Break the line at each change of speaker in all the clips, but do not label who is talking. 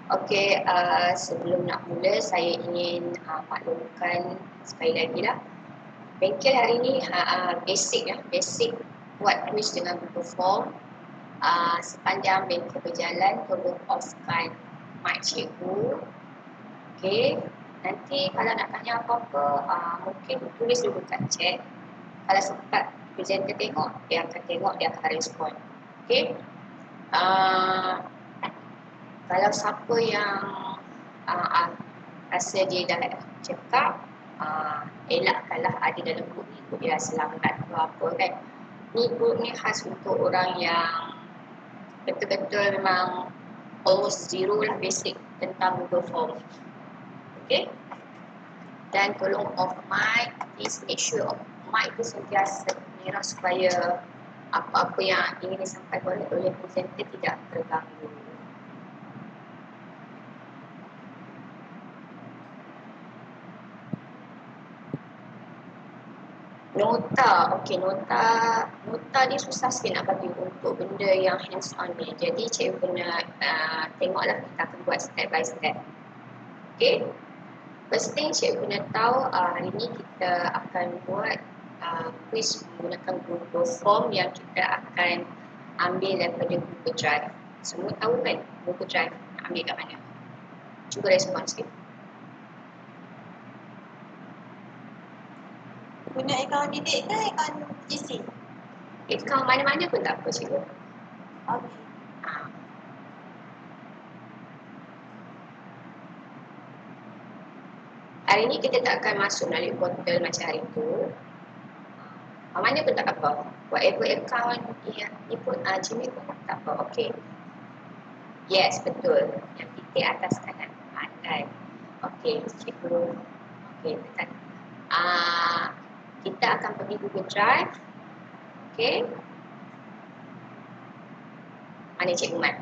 Okey, sebelum nak mula saya ingin maklumkan sekali lagi lah. Bengkel hari ni basic basic buat quiz dengan Google Form. Sepanjang bengkel berjalan, tolong offkan mic cikgu. Okey, nanti kalau nak tanya apa-apa, mungkin tulis dulu kat chat. Kalau sempat presenter tengok, dia akan respon. Okey. Kalau siapa yang rasa dia dah cakap, elakkanlah ada dalam grup ni, grup dia rasa lambat ke apa kan. Ni grup ni khas untuk orang yang betul-betul memang almost zero lah basic tentang Google Form. Okay. Dan tolong off mic, please make sure mic tu sentiasa merah supaya apa-apa yang ingin disampaikan oleh presenter tidak terganggu. Nota, okey, nota ni susah sikit nak bagi untuk benda yang hands on ni. Jadi cikgu kena tengoklah, kita akan buat step by step. Okey. First thing cikgu kena tahu, hari ni kita akan buat quiz menggunakan Google Form yang kita akan ambil daripada Google Drive. Semua tahu kan Google Drive nak ambil kat mana? Cuba respon sikit.
Guna akaun didik ke akaun GC?
Akaun mana-mana pun tak apa cikgu.
Okey.
Hari ni kita tak akan masuk melalui portal macam hari tu. Mana pun tak apa. Whatever account ni pun Gmail pun tak apa. Okey. Yes, betul. Yang titik atas kanan. Dan okey, cikgu. Okey, tekan. Kita akan pergi Google Drive. Okey. Mana cikgu Mat?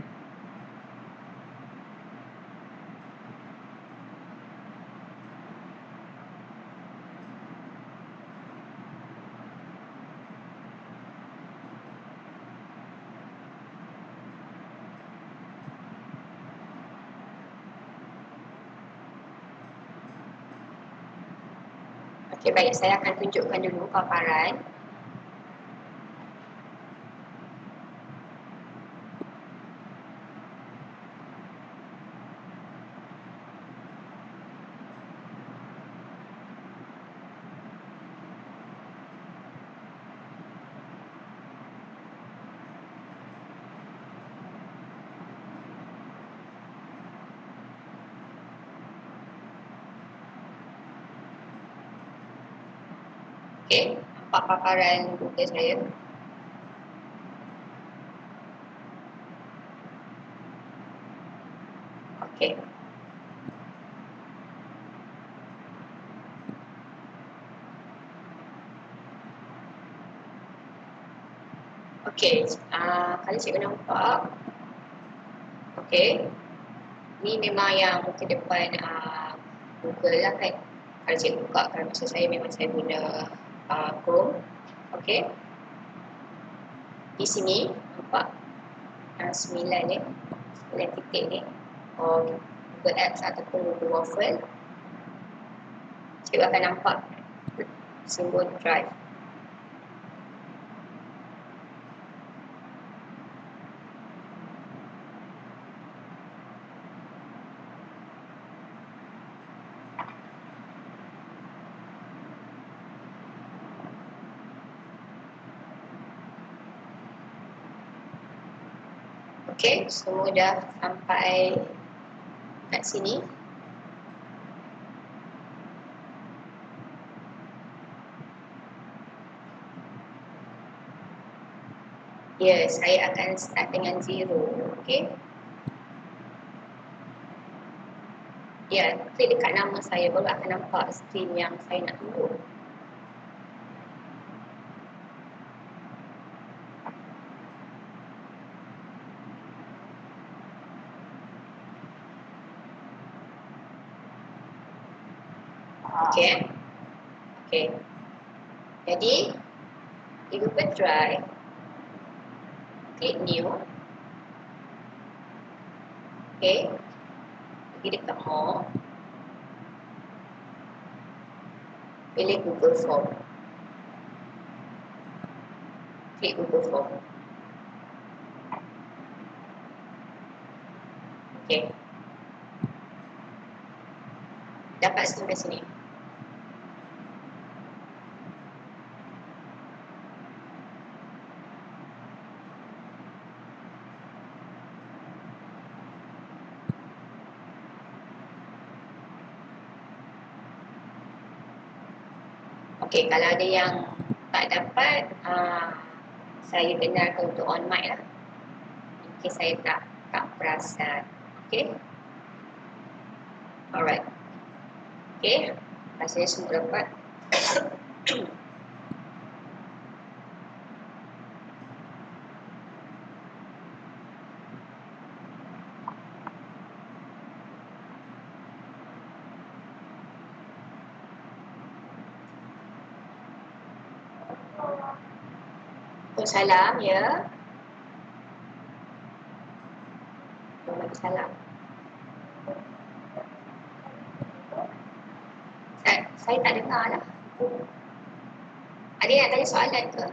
Okey, baik. Saya akan tunjukkan dulu paparan. Okey, nampak paparan Google saya. Okey. Okey, kalau cikgu nampak. Okey. Ni memang yang muka depan Google lah kan. Kalau cikgu buka, kalau masa saya memang saya guna Chrome. Okey. Di sini nampak 9 ni, 9 titik ni. Google Apps ataupun Google Waffle. Cikgu akan nampak simbol Drive. Okey, semua dah sampai kat sini. Ya, saya akan start dengan 0. Okey. Ya, klik dekat nama saya baru akan nampak skrin yang saya nak tunggu. Okey. Okey. Jadi, di Google Drive, klik New. Okey. pergi dekat more, pilih Google Form, klik Google Form. Okay, dapat sampai sini. Okay, kalau ada yang tak dapat, saya benarkan untuk on mic lah. Mungkin saya tak perasan. Okay. Alright. Okay. Rasanya semua dapat. Salam ya. Salam. Saya tak dengar lah. Ada yang tanya soalan ke?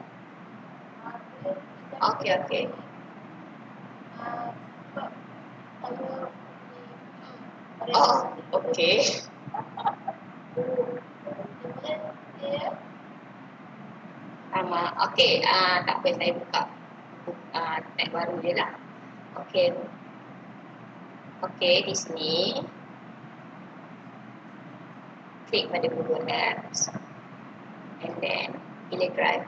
Okey. Oh, okey. Okey, tak apa, saya buka tab baru je lah. Okey. Okey, di sini klik pada Google Apps and then pilih Drive.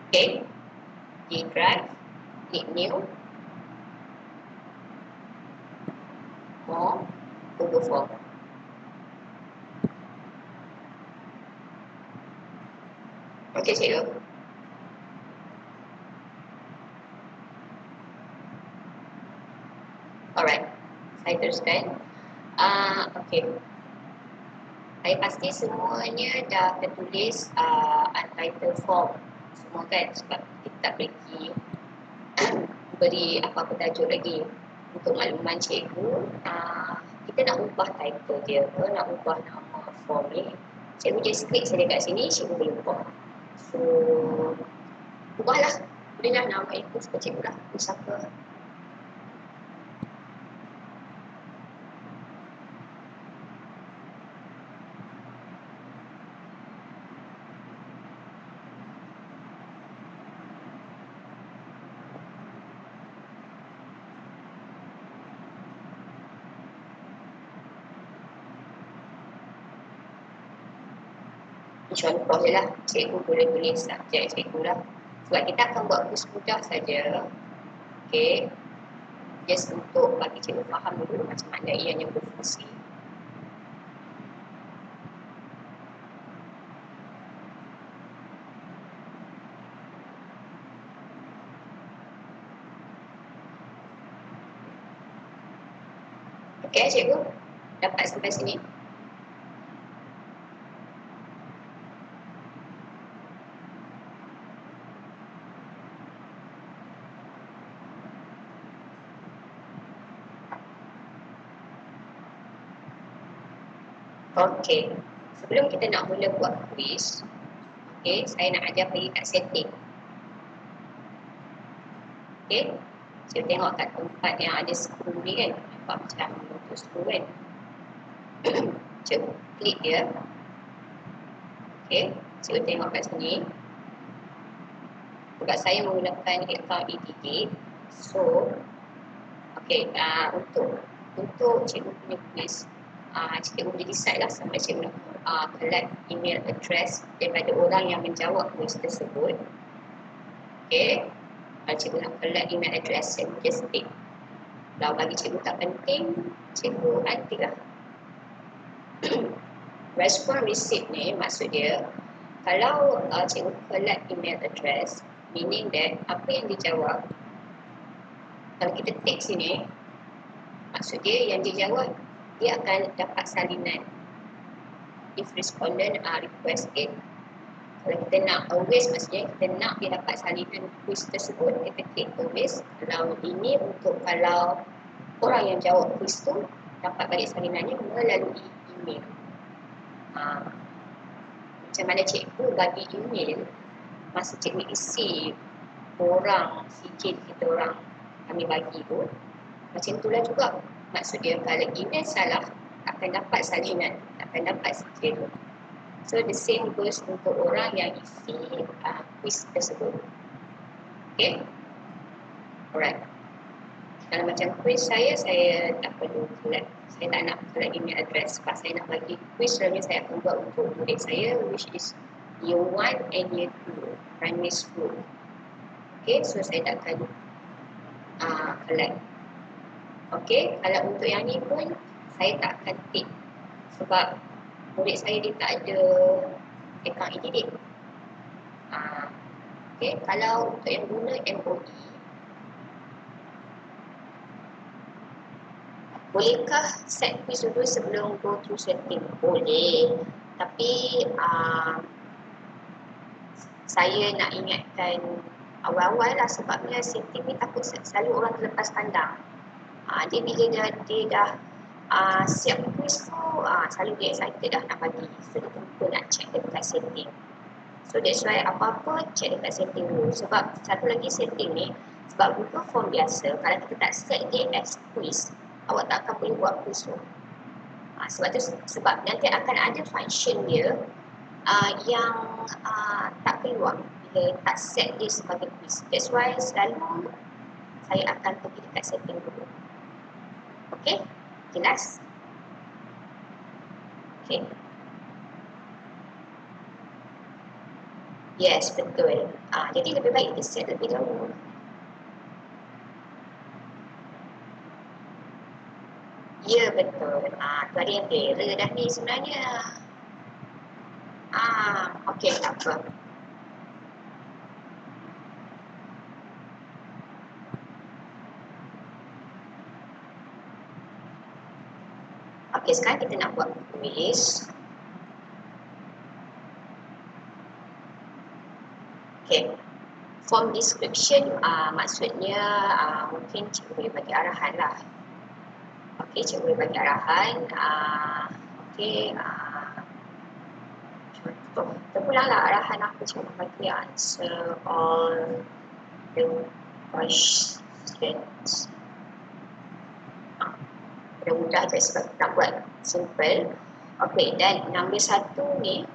Okey, di Drive, klik New, More, Google Form. Okey, cikgu. Alright, saya teruskan. Okey. Saya pasti semuanya dah tertulis untitled form. Semua kan, sebab kita tak pergi beri apa-apa tajuk lagi. Untuk makluman cikgu, kita nak ubah title dia ke, nak ubah nama form ni. Cikgu just klik saja kat sini, cikgu boleh ubah. So, ubahlah. Berilah nama itu suka cikgu lah. Siapa? Contoh je lah, cikgu boleh tulis subjek cikgu lah. Sebab kita akan buat kurs mudah saja. Okay. Just untuk bagi cikgu faham dulu macam mana ianya berfungsi. Okay cikgu, dapat sampai sini? Okey, sebelum kita nak mula buat quiz, okey, saya nak ajar pergi kat setting. Okey, saya tengok kat tempat yang ada skru ni kan, nampak macam untuk skru kan. Cikgu klik dia. Okey, cikgu tengok kat sini. Sebab saya menggunakan account e-ticket, so okey, untuk cikgu punya quiz, cikgu boleh decide lah sama cikgu nak collect email address daripada orang yang menjawab quiz tersebut. Okay, kalau cikgu nak collect email address, cikgu just tick. Kalau bagi cikgu tak penting, cikgu untick lah. Respon receipt ni maksud dia, kalau cikgu collect email address, meaning that apa yang dijawab, kalau kita tick sini, maksud dia yang dijawab dia akan dapat salinan. if respondent request it. Kalau kita nak always, maksudnya kita nak dia dapat salinan quiz tersebut, kita klik always. Kalau ini untuk kalau orang yang jawab quiz tu dapat balik salinannya melalui email. Macam mana cikgu bagi email masa cikgu isi orang sijil kita orang kami bagi tu, macam itulah juga maksud dia. Kalau email salah, takkan dapat salinan, takkan dapat sijil tu. So the same goes untuk orang yang isi quiz tersebut. Okay, alright. Kalau macam quiz saya tak perlu collect, saya tak nak collect email address. Sebab saya nak bagi quiz, selalunya saya akan buat untuk murid saya, which is year 1 and year 2 primary school. Okay, so saya takkan collect. Okay, kalau untuk yang ni pun saya tak akan tick sebab murid saya dia tak ada account e-didik. Okay, kalau untuk yang guna MOE, bolehkah set quiz dulu sebelum go through setting? Boleh, tapi saya nak ingatkan awal-awal lah, sebabnya setting ni takut selalu orang terlepas pandang. Dia bila dia dah siap quiz tu, selalu dia excited dah nak bagi. So dia lupa nak check dekat setting. So that's why apa-apa check dekat setting dulu. Sebab satu lagi setting ni, sebab Google Form biasa, kalau kita tak set dia as quiz, awak tak akan boleh buat quiz tu. Sebab nanti akan ada function dia yang tak keluar bila tak set dia sebagai quiz. That's why selalu saya akan pergi dekat setting dulu. Okay, jelas? Okay. Yes, betul. Jadi lebih baik kita set lebih dahulu. Ya, betul. Tu ada yang error dah ni sebenarnya. Okey, tak apa. Okey, sekarang kita nak buat quiz. Okey. Form description maksudnya mungkin cikgu boleh bagi arahan lah. Okey, cikgu boleh bagi arahan. Okey, contoh. Terpulanglah arahan aku, cikgu bagi answer all the questions. Mudah-mudah je sebab nak buat simple. Okey, dan nombor 1 ni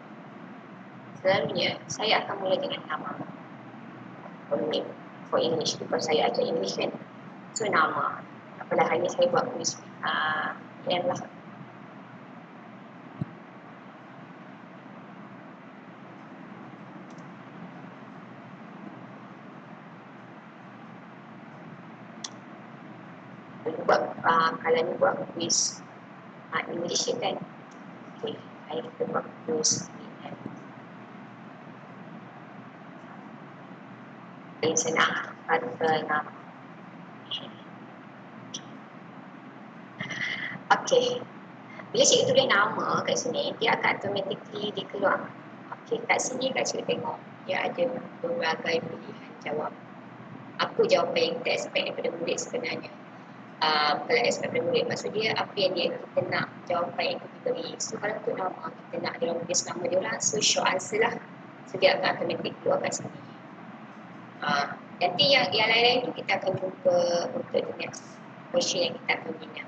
selalunya saya akan mula dengan nama. For English, because saya ajar English kan. So nama. Apalah, hanya saya buat quiz yang lah. Kalau ni buat quiz English kan. Okay, kita buat quiz yang senang, kata nama. Okay, bila cikgu tulis nama kat sini, dia akan automatically dia keluar. Okay, kat sini kat cikgu tengok dia ada berbagai pilihan jawab. Apa jawapan yang kita expect daripada murid sebenarnya? Kalau expect daripada murid, maksud dia apa yang kita nak jawapan yang kita beri. So kalau untuk nama, kita nak dia orang tulis nama dia orang, so short answer lah. So dia akan automatic keluar kat sini. Nanti yang lain-lain tu kita akan jumpa untuk the next question yang kita akan bina.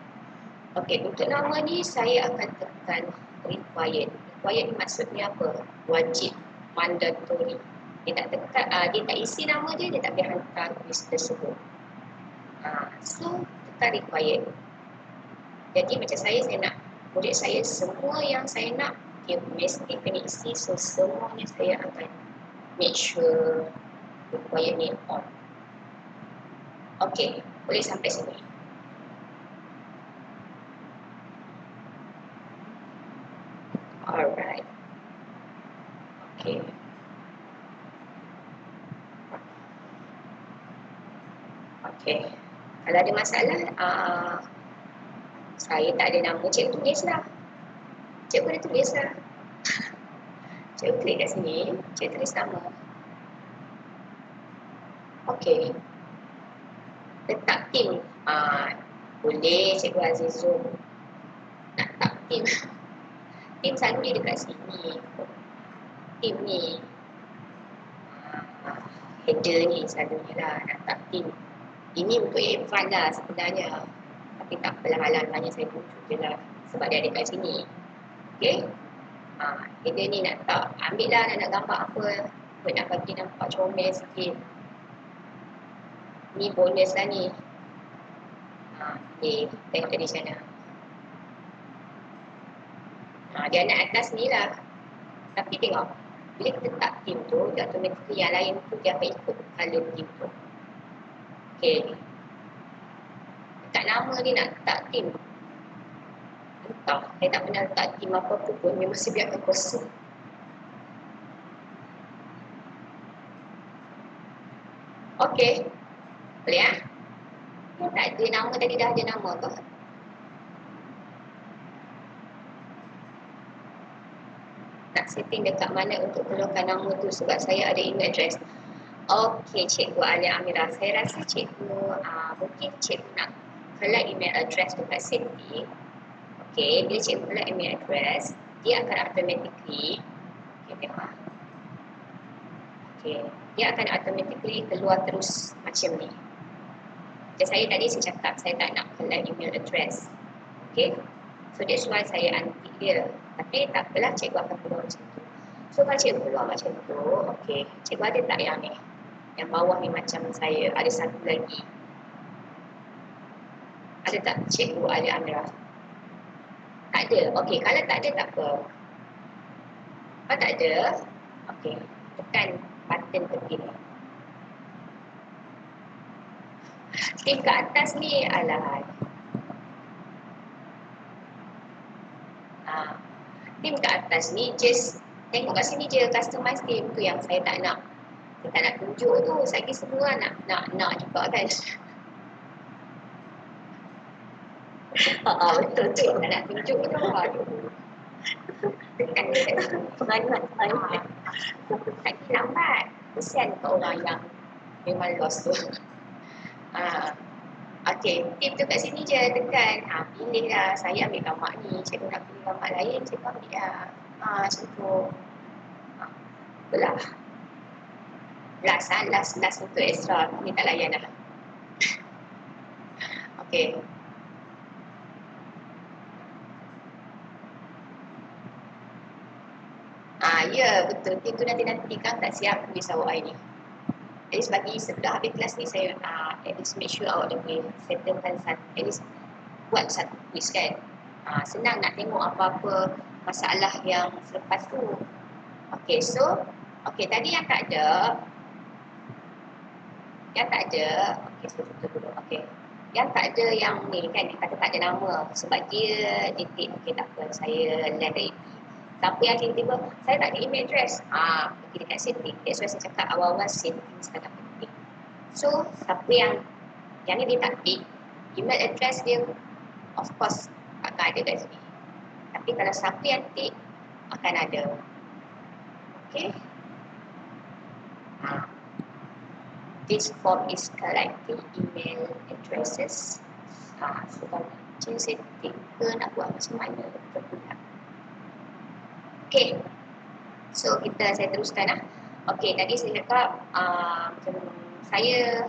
Okey, untuk nama ni saya akan tekan required. Required ni maksudnya apa? Wajib, mandatory. Dia tak tekan, dia tak isi nama dia tak boleh hantar quiz tersebut. So tekan required. Jadi macam saya nak murid saya semua yang saya nak dia mesti kena isi. So semuanya saya akan make sure required ni on. Okey, boleh sampai sini. Alright. Okay. Okay. Kalau ada masalah, saya tak ada nama, cikgu tulis lah. Cikgu boleh tulis lah. Cikgu klik kat sini, cikgu tulis nama. Okey. Letak tim. Boleh Cikgu Azizul nak tak tim. Tim selalu dia dekat sini. Tim ni. Header ni selalunya lah nak tak tim. Ini untuk advance lah sebenarnya. Tapi tak apalah, halang-halangnya saya tunjuk je lah. Sebab dia ada kat sini. Okey. Header ni nak tak. Ambil lah nak gambar apa. Buat nak bagi nampak comel sikit. Ni bonus lah ni. Okay, tengok dari sana. Dia nak atas ni lah. Tapi tengok, bila kita tak tim tu, dia automatically yang lain tu dia akan ikut color tim tu. Okay. Dekat nama ni nak tak tim. Entah, saya tak pernah letak tim apa-apa pun, dia mesti biarkan kosong. Okay. Boleh ya? Tak ada nama tadi, dah ada nama ke? Nak setting dekat mana untuk keluarkan nama tu sebab saya ada email address. Okey, Cikgu Alia Amira. Saya rasa Cikgu, mungkin Cikgu nak collect email address dekat setting. Okey, bila Cikgu collect email address, dia akan automatically, okey tengok. Okey, dia akan automatically keluar terus macam ni. Macam saya tadi saya cakap, saya tak nak collect email address. Okey, so that's why saya untick dia. Tapi tak apalah, Cikgu akan keluar macam tu. So kalau Cikgu keluar macam tu, okey, Cikgu ada tak yang ni? Yang bawah ni macam saya, ada satu lagi. Ada tak Cikgu Alia Amira? Tak ada. Okey, kalau tak ada tak apa. Kalau tak ada, okey, tekan button tepi ni. Tim kat atas ni, alah. Tim kat atas ni, just tengok kat sini je, customize tim tu yang saya tak nak. Saya tak nak tunjuk tu, saya kira semua nak juga kan. Betul tu, tak nak tunjuk tu. Tekan dia kat sini. Pengaduan. Tak kira lambat. Kesian ke orang yang memang lost tu. Okey, tip tu kat sini je, tekan. Pilih lah, saya ambil gambar ni. Cikgu nak pilih gambar lain, cikgu ambil lah. Macam tu. Belah. Last untuk extra. Ni tak layan lah. Okey. Ya, betul. Tip tu nanti kan tak siap risau I ni. At least bagi sebelah habis kelas ni saya at least make sure awak dah boleh settlekan at least buat satu quiz kan. Senang nak tengok apa-apa masalah yang selepas tu. Okay, so tadi yang tak ada okay, so tutup dulu. Okay, yang tak ada yang ni kan, dia kata tak ada nama sebab dia titik. Okay, tak apa, saya let it be. Siapa yang tiba-tiba saya tak ada email address, pergi dekat setting. That's why saya cakap awal-awal setting sangat penting. So siapa yang ni dia tak tik, email address dia of course akan ada kat sini. Tapi kalau siapa yang tik akan ada. Okay. This form is collecting email addresses. So kalau macam setting ke nak buat macam mana terpulang. Okay. So saya teruskan lah. Okay, tadi saya cakap macam saya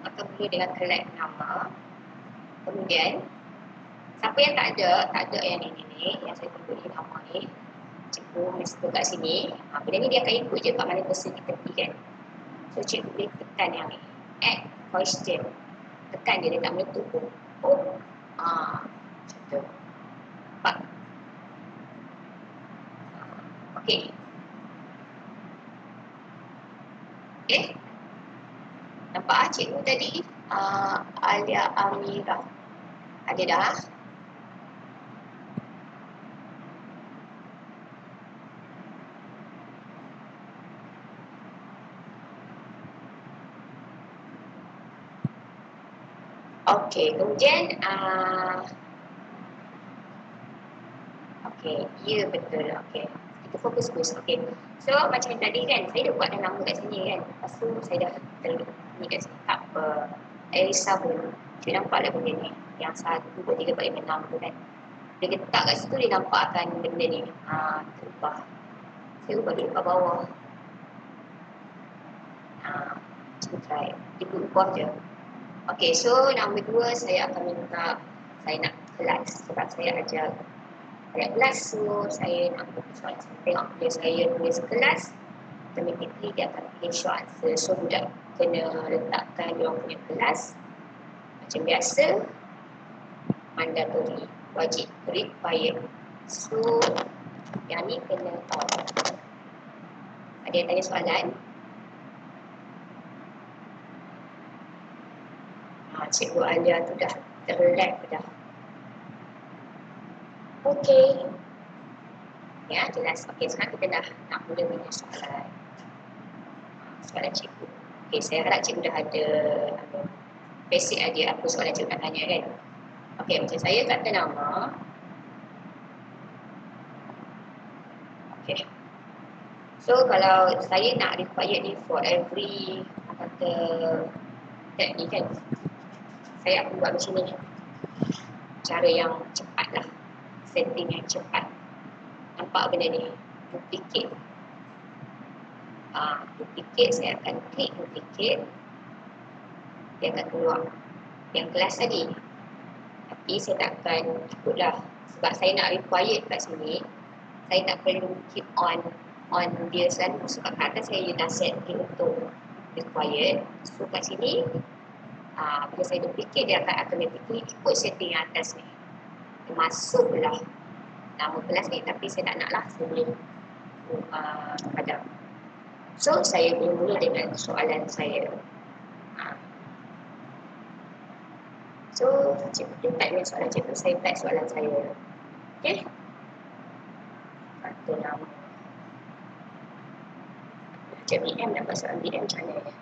akan mula dengan collect nama. Kemudian siapa yang tak ada yang ni yang saya tunjuk ni nama ni, cikgu mesti kat sini. Benda ni dia akan ikut je kat mana person kita pergi kan. So cikgu boleh tekan yang ni, add question. Tekan dia tak meletup pun. Macam tu. Nampak? Okay. Okay. Nampak cikgu tadi Alia Amira. Ada dah? Okey, kemudian okey, ya betul. Okey. fokus quiz. Okay. So macam tadi kan, saya dah buat dah nama kat sini kan. Lepas tu saya dah ni kat sini. Tak apa. Saya risau pun. Saya nampak dah benda ni. Yang 1, 2, 3, 4, 5, 6 tu kan. Dia letak kat situ, dia nampak akan benda ni. Terubah. Saya ubah dulu kat bawah. Cuba try. Dia ubah je. Okay, so nombor 2 saya akan minta saya nak kelas. Sebab saya ajar pada kelas, so saya nak soalan. Tengok bila saya tulis kelas, automatically dia akan pilih short answer. So budak kena letakkan dia punya kelas macam biasa, mandatory, wajib, required. So yang ni kena on. Ada yang tanya soalan? Cikgu Alia tu dah terlag dah. Okey. Ya, jelas. Okey, sekarang kita dah nak mula punya soalan. Soalan cikgu. Okey, saya harap cikgu dah ada basic idea apa soalan cikgu nak tanya kan. Okey, macam saya kata nama. Okey. So, kalau saya nak require ni for every kata teknik kan, saya akan buat macam ni. Cara yang cepat lah. Setting yang cepat. Nampak benda ni? Duplicate. Duplicate, saya akan klik duplicate. Dia akan keluar yang kelas tadi. Tapi saya tak akan ikutlah. Sebab saya nak required kat sini. Saya tak perlu keep on dia selalu. Sebab kat atas saya dah set dia untuk required. So kat sini, bila saya duplicate, dia akan automatically ikut setting yang atas ni. Dia masuklah nama kelas ni, tapi saya tak nak lah. Saya boleh padam. So saya mula dengan soalan saya. So cikgu type dengan soalan cikgu, saya type soalan saya. Okay. Kata nama. Macam BM dapat soalan BM macam mana ya?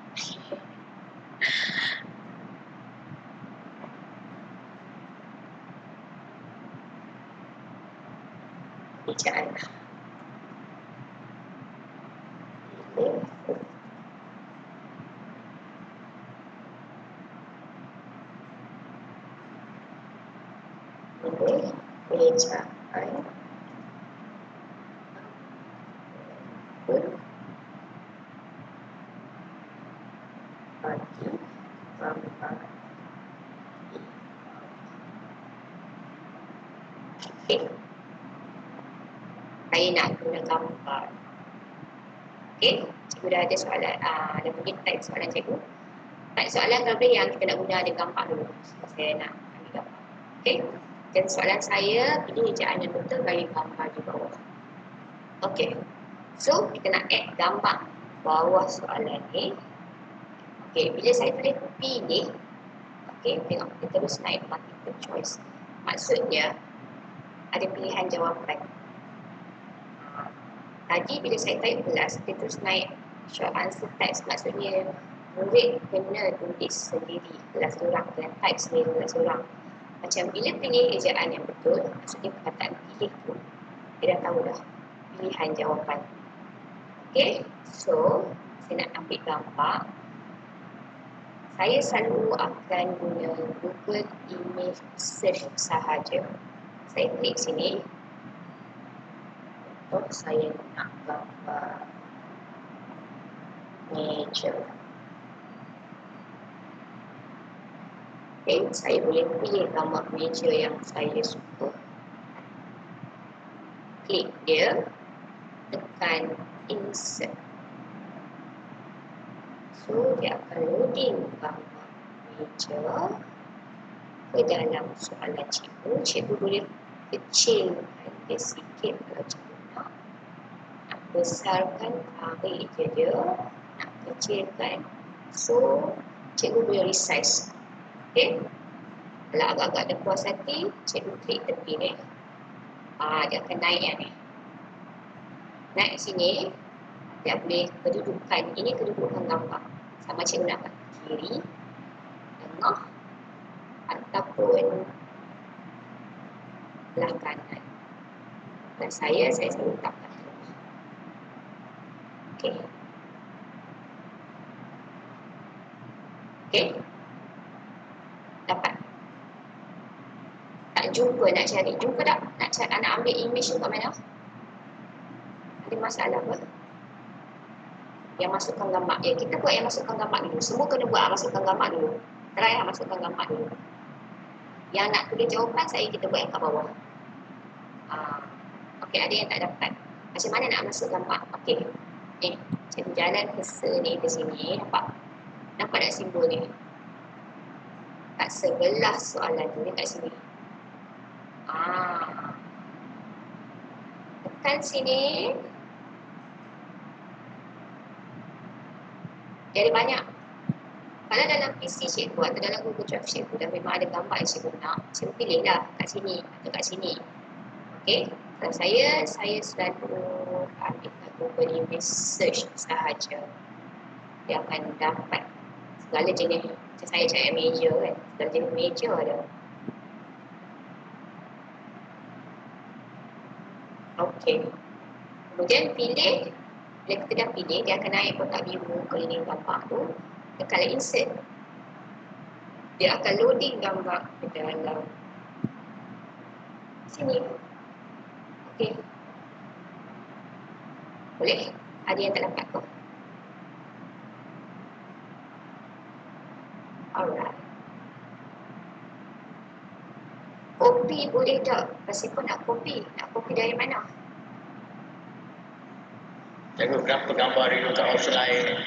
Bicaan lah. Boleh capai bagi gambar. Okay. Saya nak guna gambar. Okay, cikgu dah ada soalan. Dah pergi type soalan cikgu. Type soalan kalau yang kita nak guna ada gambar dulu. So, saya nak ambil gambar. Okay. Dan soalan saya, pilih ejaan yang betul bagi gambar di bawah. Okay. So, kita nak add gambar bawah soalan ni. Okay, bila saya tulis pilih, okay, tengok kita terus naik multiple choice. Maksudnya, ada pilihan jawapan. Tadi bila saya type kelas, dia terus naik short answer text. Maksudnya, murid kena tulis sendiri kelas orang, kena type sendiri kelas orang. Macam bila pilih ejaan yang betul, maksudnya perkataan pilih tu, dia dah tahu dah pilihan jawapan. Okay, so saya nak ambil gambar. Saya selalu akan guna Google Image Search sahaja. Saya klik sini. Untuk saya nak gambar meja. Okay, saya boleh pilih gambar meja yang saya suka. Klik dia, tekan insert. So, dia akan loading gambar meja ke dalam soalan cikgu. Cikgu boleh kecilkan dia sikit kalau cikgu nak. Nak besarkan, tarik je dia. Nak kecilkan. So, cikgu boleh resize. Okay. Kalau agak-agak ada puas hati, cikgu klik tepi ni. Dia akan naik yang ni. Naik sini, dia boleh kedudukan. Ini kedudukan gambar. Sama cikgu nak kat kiri, tengah, ataupun belah kanan. Dan saya selalu letak kat tengah. Okey. Okey. Dapat. Tak jumpa nak cari. Jumpa tak? Nak ambil image tu kat mana? Ada masalah apa? Yang masukkan gambar. Ya, kita buat yang masukkan gambar dulu. Semua kena buat masukkan gambar dulu. Try lah masukkan gambar dulu. Yang nak tulis jawapan saya kita buat yang kat bawah. Okey, ada yang tak dapat. Macam mana nak masuk gambar? Okey. Ni, cikgu jalan cursor ni ke sini. Nampak? Nampak tak simbol ni? Kat sebelah soalan tu, ni kat sini. Tekan sini. Jadi banyak. Kalau dalam PC cikgu atau dalam Google Drive cikgu dah memang ada gambar yang cikgu nak, cikgu pilih lah kat sini atau kat sini. Okey. Kalau saya selalu ambil kat Google Image Search sahaja. Dia akan dapat segala jenis. Macam saya cari meja kan. Segala jenis meja ada. Okey. Kemudian pilih. Bila kita dah pilih, dia akan naik kotak biru keliling gambar tu. Tekan insert. Dia akan loading gambar ke dalam sini. Okey. Boleh? Ada yang tak dapat tu? Alright. Copy boleh tak? Pasal pun nak copy. Nak copy dari mana?
Cikgu, kenapa gambar dia letak offline?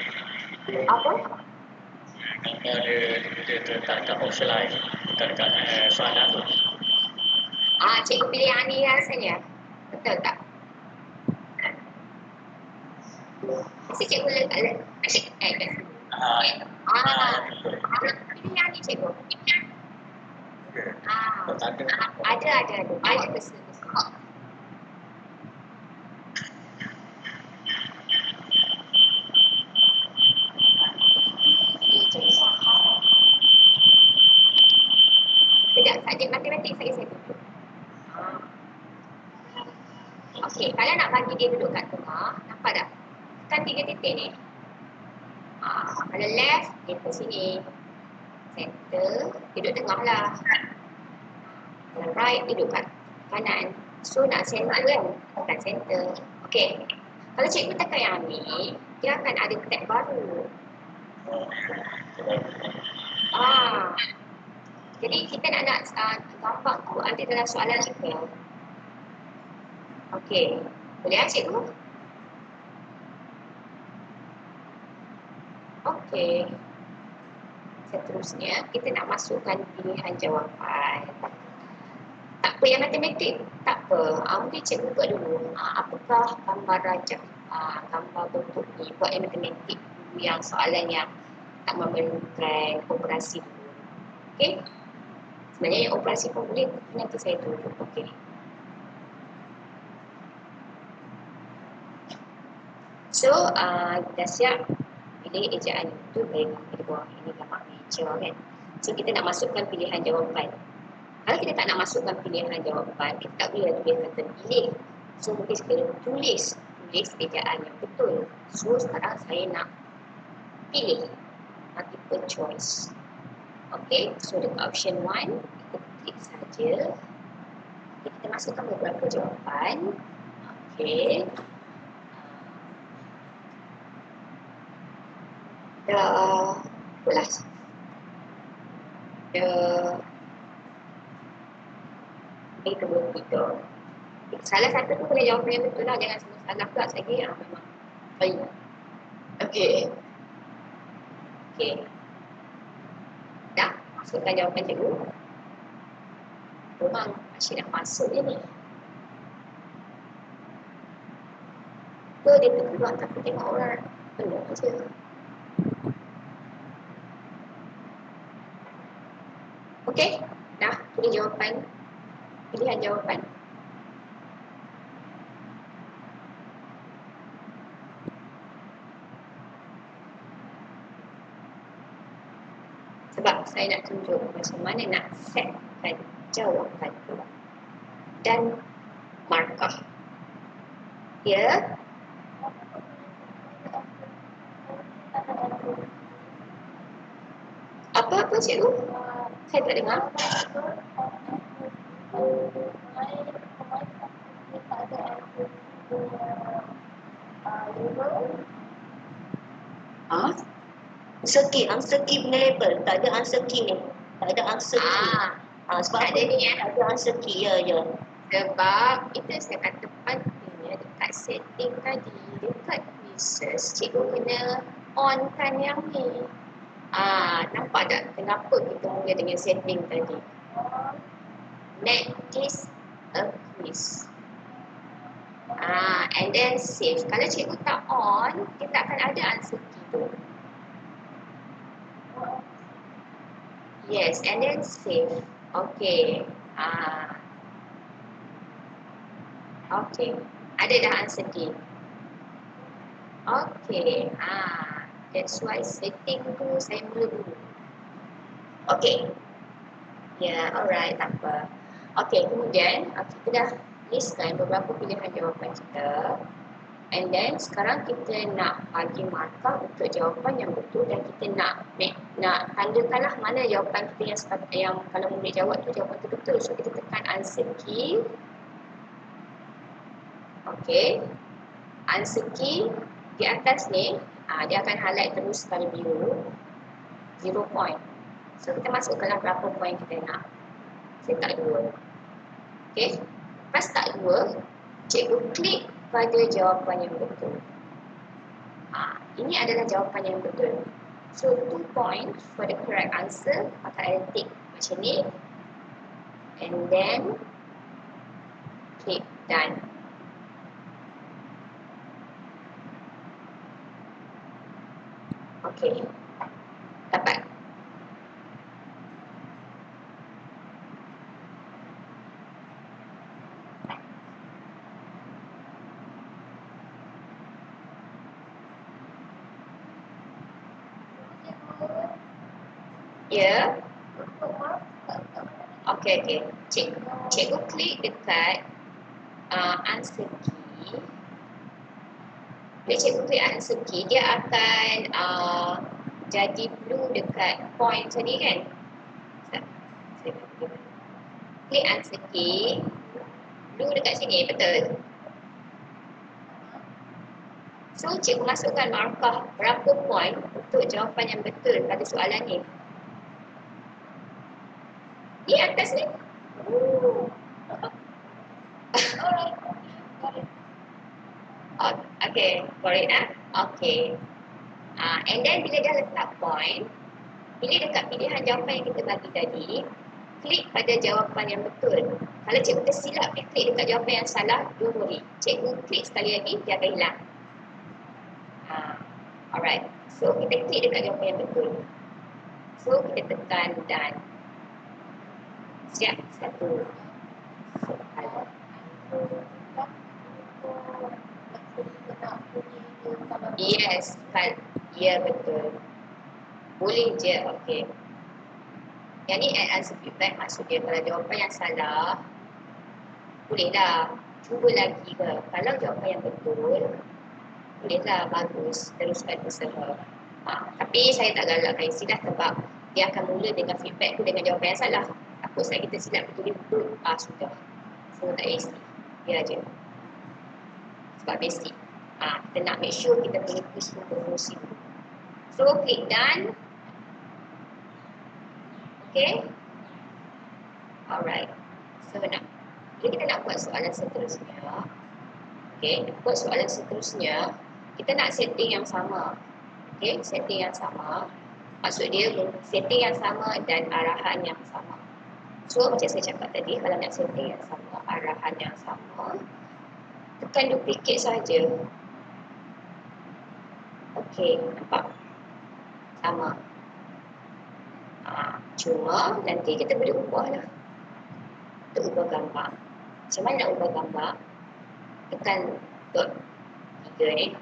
Apa?
Gambar dia tak offline. Tak dekat soalan tu.
Cikgu pilih yang ni rasanya. Betul tak? Mesti cikgu letak. Pilih yang ni cikgu. Ada betul. Tidak, subjek matematik saya tunjuk. Okey, kalau nak bagi dia duduk kat tengah, nampak tak? Kan 3 titik ni. Kalau left, dia ke sini. Center, duduk tengah lah. Kalau right, duduk kat kanan. So nak center kan? Tekan center. Okey. Kalau cikgu tekan yang ni, dia akan ada tab baru. Jadi kita nak gambar tu ada dalam soalan kita. Okey. Boleh lah cikgu? Okey. Seterusnya, kita nak masukkan pilihan jawapan. Tak apa yang matematik, tak apa. Mungkin cikgu buat dulu. Apakah gambar rajah? Gambar bentuk ni, buat yang matematik dulu, yang soalan yang tak memerlukan operasi dulu. Okey? Sebenarnya yang operasi pun boleh, nanti saya tunjuk. Okey. So, dah siap. Pilih ejaan itu baik di bawah ini gambar meja kan. So, kita nak masukkan pilihan jawapan. Kalau kita tak nak masukkan pilihan jawapan, kita tak boleh tulis kata pilih. So, mungkin kita tulis ejaan yang betul. So, sekarang saya nak pilih multiple choice. Okey, so dekat option 1, kita klik saja. Kita masukkan beberapa jawapan. Okey. Dah pulas. Ini kedua tiga. Salah satu tu boleh jawab yang betul lah. Jangan semua salah pula. Saya kira memang baik. Okey. Dah masukkan jawapan cikgu. Memang asyik nak masuk je ni. Dia terkeluar tapi tengok orang penuh je. Okey, dah pilih jawapan. Pilihan jawapan. Sebab saya nak tunjuk macam mana nak setkan jawapan tu. Dan markah. Ya. Apa cikgu? Saya tak dengar. Ah,
Answer key punya label. Tak ada answer key ni. Tak ada answer key. Sebab
tak ada
apa?
ni
Tak ada answer key. Ya.
Sebab itu saya kata pentingnya dekat setting tadi, dekat quizzes, cikgu kena on-kan yang ni. Nampak tak kenapa kita mula dengan setting tadi? Make this a quiz. And then save. Kalau cikgu tak on, dia tak akan ada answer key tu. Yes, and then save. Okay. Okay. Ada dah answer key. Okay. That's why setting tu saya mula dulu. Okay. Ya, alright, tak apa. Okay, kemudian kita dah listkan beberapa pilihan jawapan kita. And then sekarang kita nak bagi markah untuk jawapan yang betul dan kita nak tandakanlah mana jawapan kita yang kalau murid jawab tu jawapan tu betul. So kita tekan answer key. Okay. Answer key di atas ni, dia akan highlight terus pada biru 0 point. So kita masukkanlah berapa point kita nak. Saya tak 2. Okay. Lepas tak 2, cikgu klik pada jawapan yang betul. Ini adalah jawapan yang betul. So 2 points for the correct answer. Maka ada tick macam ni. And then click done. Okay. Dapat. Ya. Okay. Cikgu klik dekat answer key. Bila cikgu klik answer key, dia akan jadi blue dekat point tadi kan. Klik answer key, blue dekat sini, betul? So cikgu masukkan markah berapa point untuk jawapan yang betul pada soalan ni. Di atas ni. Okay, got it Okay. And then bila dah letak point, pilih dekat pilihan jawapan yang kita bagi tadi, klik pada jawapan yang betul. Kalau cikgu tersilap klik dekat jawapan yang salah, don't worry. Cikgu klik sekali lagi, dia akan hilang. Alright. So kita klik dekat jawapan yang betul. So kita tekan done. Siap? 1. Yes, kan. Ya, betul. Boleh je, okay. Yang ni add answer feedback maksud dia kalau jawapan yang salah, bolehlah cuba lagi ke. Kalau jawapan yang betul, bolehlah bagus, teruskan usaha. Tapi saya tak galakkan istilah sebab dia akan mula dengan feedback tu dengan jawapan yang salah. Takut saya kita silap betul-betul, sudah. So tak payah istilah. Biar je. Sebab basic. Kita nak make sure kita punya quiz tu berfungsi. So click done. Okay. Alright. So jadi kita nak buat soalan seterusnya. Okay. Buat soalan seterusnya, kita nak setting yang sama. Okay. Setting yang sama. Maksud dia setting yang sama dan arahan yang sama. So macam saya cakap tadi, kalau nak setting yang sama, arahan yang sama, tekan duplicate saja. Okay, nampak? Sama. Cuma nanti kita boleh ubah lah. Kita ubah gambar. Macam mana nak ubah gambar? Tekan dot 3 ni.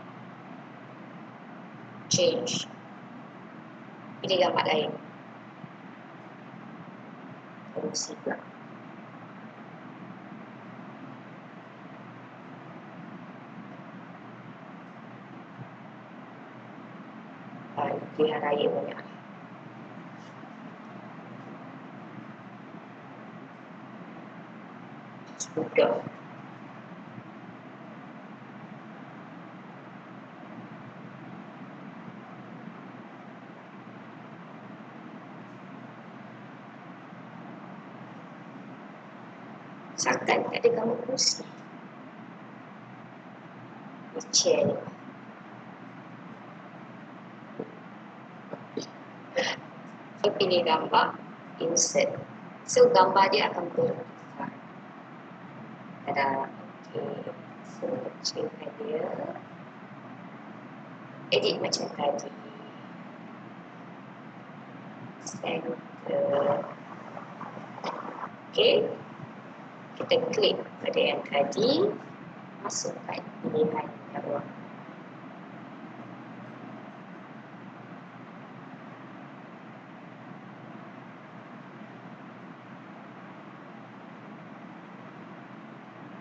Change. Pilih gambar lain. Fungsi pula. Pilihan raya banyak. Mudah. Sakan tak ada gambar kursi. Chair. So pilih gambar, insert. So gambar dia akan berbesar. Tada. Okay. So kecilkan dia. Edit macam tadi. Center. Okay. Kita klik pada yang tadi. Masukkan pilihan bawah.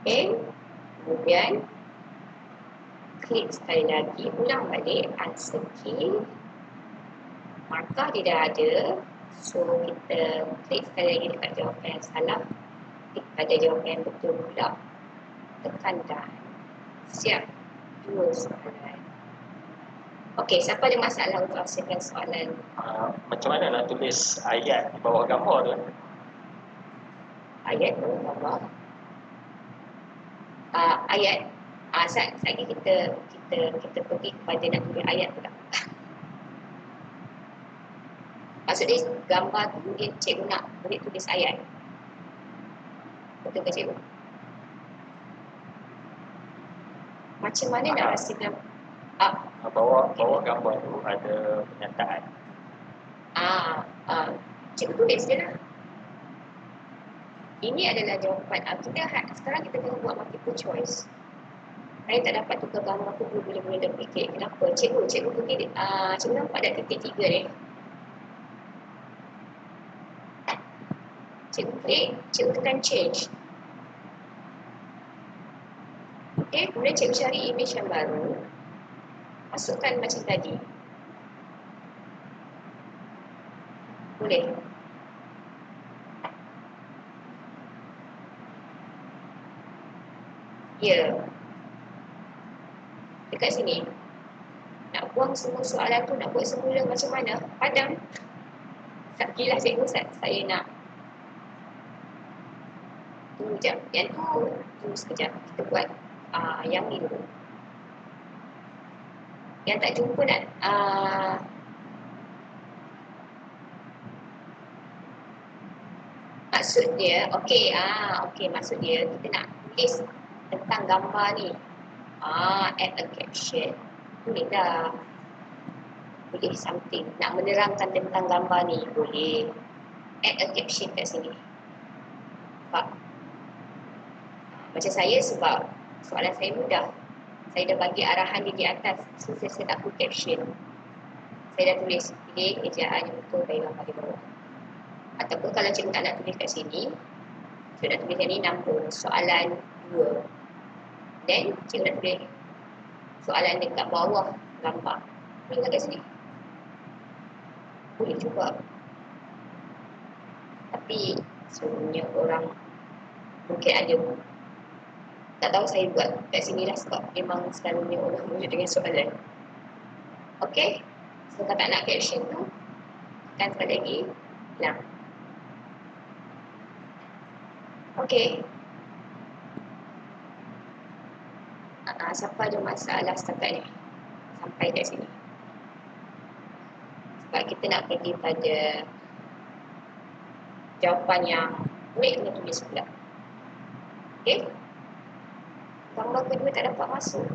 Okay. Kemudian klik sekali lagi, ulang balik, answer key. Markah dia dah ada. So kita klik sekali lagi dekat jawapan yang salah. Klik pada jawapan yang betul pula. Tekan dan siap dua soalan. Okey, siapa ada masalah untuk hasilkan soalan?
Macam mana nak tulis ayat di bawah gambar tu?
Ayat bawah gambar. Ayat. Saat lagi kita pergi kepada nak tulis ayat pula. Maksudnya gambar tu dia cikgu nak boleh tulis ayat. Betul ke cikgu? Macam mana nak hasilkan
Bawah gambar tu ada pernyataan.
Cikgu tulis je lah. Ini adalah jawapan. Sekarang kita tengah buat multiple choice. Saya tak dapat tukar gambar aku boleh duplicate. Kenapa? Cikgu pergi, cikgu nampak ada titik 3 ni. Cikgu klik, cikgu tekan change. Okay, kemudian cikgu cari image yang baru. Masukkan macam tadi. Boleh. Ya. Dekat sini. Nak buang semua soalan tu, nak buat semula macam mana? Padam. Tak kira cikgu, saya nak. Tunggu sekejap. Yang tu, tunggu sekejap. Kita buat yang ni dulu. Yang tak jumpa nak maksud dia, okey, maksud dia kita nak tulis tentang gambar ni. Add a caption. Boleh dah. Boleh something. Nak menerangkan tentang gambar ni. Boleh. Add a caption kat sini. Nampak? Macam saya sebab soalan saya mudah. Saya dah bagi arahan di atas. So, saya tak put caption. Saya dah tulis. Pilih ejaan yang betul dari gambar di bawah. Ataupun kalau cikgu tak nak tulis kat sini, cikgu nak tulis yang ni nombor soalan 2. Then cikgu nak tulis soalan dekat bawah gambar. Boleh kat sini? Boleh juga. Tapi sebenarnya orang mungkin ada, tak tahu, saya buat kat sini lah sebab memang selalunya orang boleh dengan soalan. Okay. So kalau tak nak caption tu, tekan sekali lagi, hilang. Okay. Siapa ada masalah setakat ni? Sampai kat sini. Sebab kita nak pergi pada jawapan yang boleh kena tulis pula. Okay? Gambar kedua tak dapat masuk.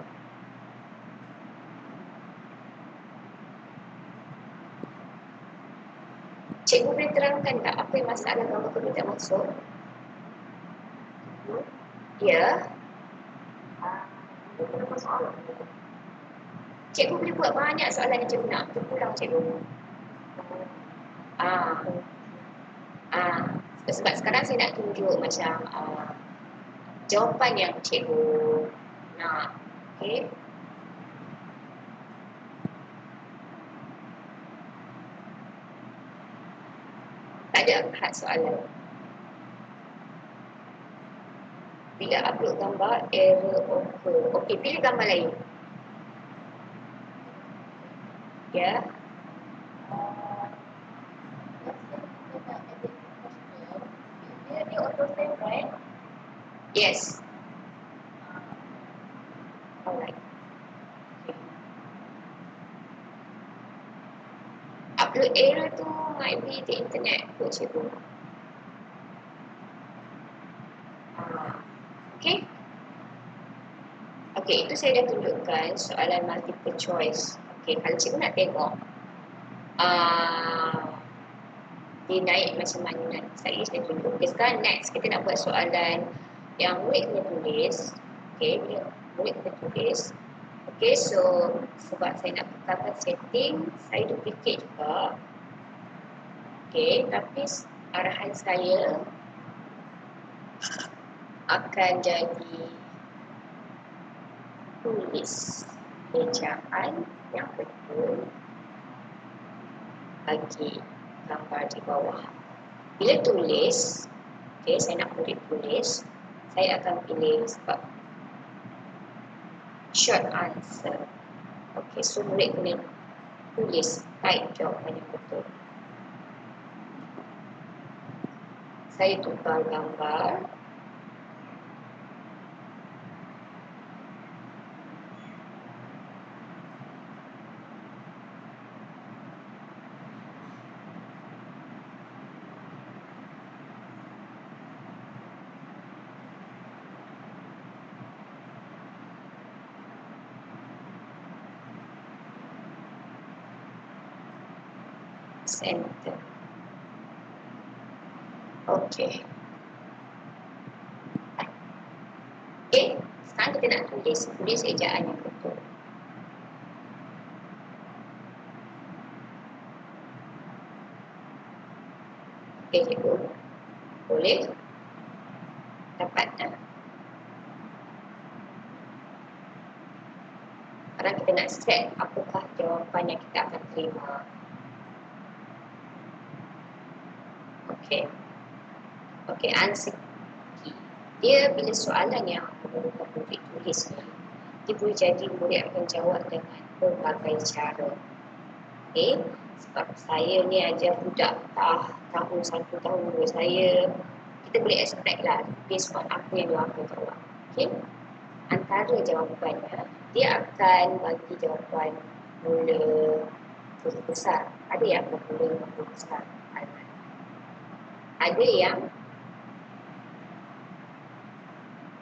Cikgu boleh terangkan tak apa yang masalah gambar kedua tak masuk? Ya. Cikgu boleh buat banyak soalan yang cikgu nak. Pulang cikgu. Sebab sekarang saya nak tunjuk macam jawapan yang cikgu nak. Okay. Tak ada had soalan. Bila upload gambar, error occur. Okey, pilih gambar lain. Ya.
Dia auto save, right?
Yes. Alright. Okay. Upload error tu might be the internet kot cikgu. Okay. Okay, itu saya dah tunjukkan soalan multiple choice. Okay, kalau cikgu nak tengok dia naik macam mana nanti saya tunjuk. Okay, sekarang next kita nak buat soalan yang murid kena tulis. Okay, murid kena tulis. Okay, so sebab saya nak tekankan setting, saya duplicate juga. Okay, tapi arahan saya akan jadi tulis ejaan yang betul bagi gambar di bawah. Bila tulis, okay, saya nak murid tulis, saya akan pilih sebab short answer. Okay, so murid kena tulis, type jawapan yang betul. Saya tukar gambar. Center. Okay. Okay, sekarang kita nak tulis ejaan yang betul. Okay, cikgu. Boleh? Dapat tak? Sekarang kita nak set apakah jawapan yang kita akan terima. Okay. Okay, answer key. Dia bila soalan yang memerlukan murid tulis ni, dia boleh jadi murid akan jawab dengan berbagai cara. Okay, sebab saya ni ajar budak tahun 1 tahun 2 saya, kita boleh expect lah based on apa yang dia akan jawab. Okay, antara jawapannya, dia akan bagi jawapan mula huruf besar. Ada yang bermula huruf besar. Ada yang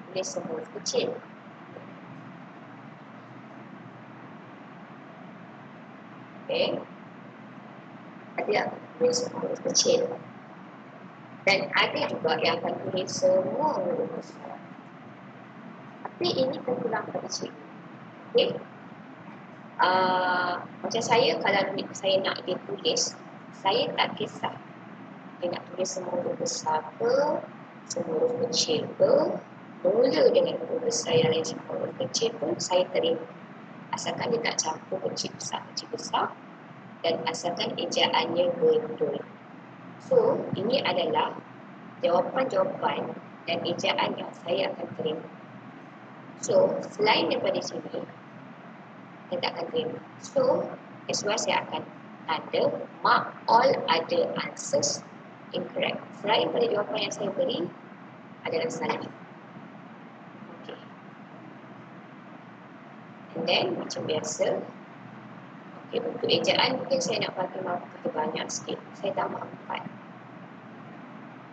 tulis semua huruf kecil. Okay. Ada yang tulis semua huruf kecil. Dan ada juga yang akan tulis semua huruf besar. Tapi ini terpulang pada cikgu. Okay. Macam saya, kalau saya nak dia tulis, saya tak kisah dia nak tulis semua huruf besar ke, semua huruf kecil ke, mula dengan huruf besar yang lain semua huruf kecil pun saya terima. Asalkan dia tak campur kecil besar, dan asalkan ejaannya betul. So, ini adalah jawapan-jawapan dan ejaan yang saya akan terima. So, selain daripada sini, saya tak akan terima. So, that's why saya akan tanda mark all other answers incorrect. Selain pada jawapan yang saya beri adalah salah. Okay. And then, macam biasa, okay, untuk ejaan mungkin saya nak bagi mark kata banyak sikit. Saya tambah 4.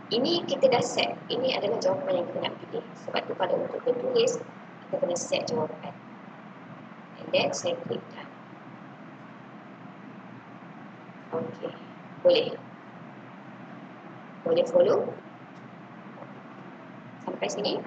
Ini kita dah set. Ini adalah jawapan yang kita nak pilih. Sebab tu kalau untuk bertulis, kita kena set jawapan. And then, saya klik done. Okay. Boleh. Boleh follow? Sampai sini?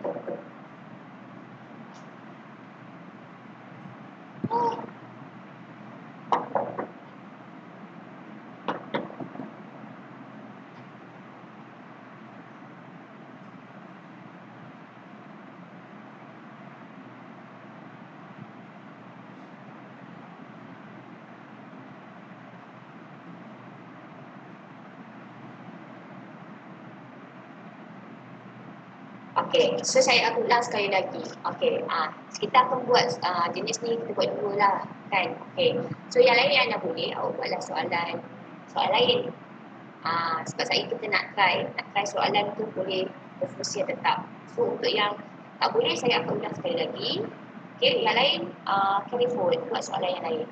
Okey, so saya akan ulang sekali lagi. Okey, kita akan buat jenis ni kita buat dulu lah, kan? Okey. So yang lain yang anda boleh, awak buatlah soal lain. Sebab saya kita nak try soalan tu boleh berfungsi tetap. So untuk yang tak boleh saya akan ulang sekali lagi. Okey, yang lain carry forward buat soalan yang lain.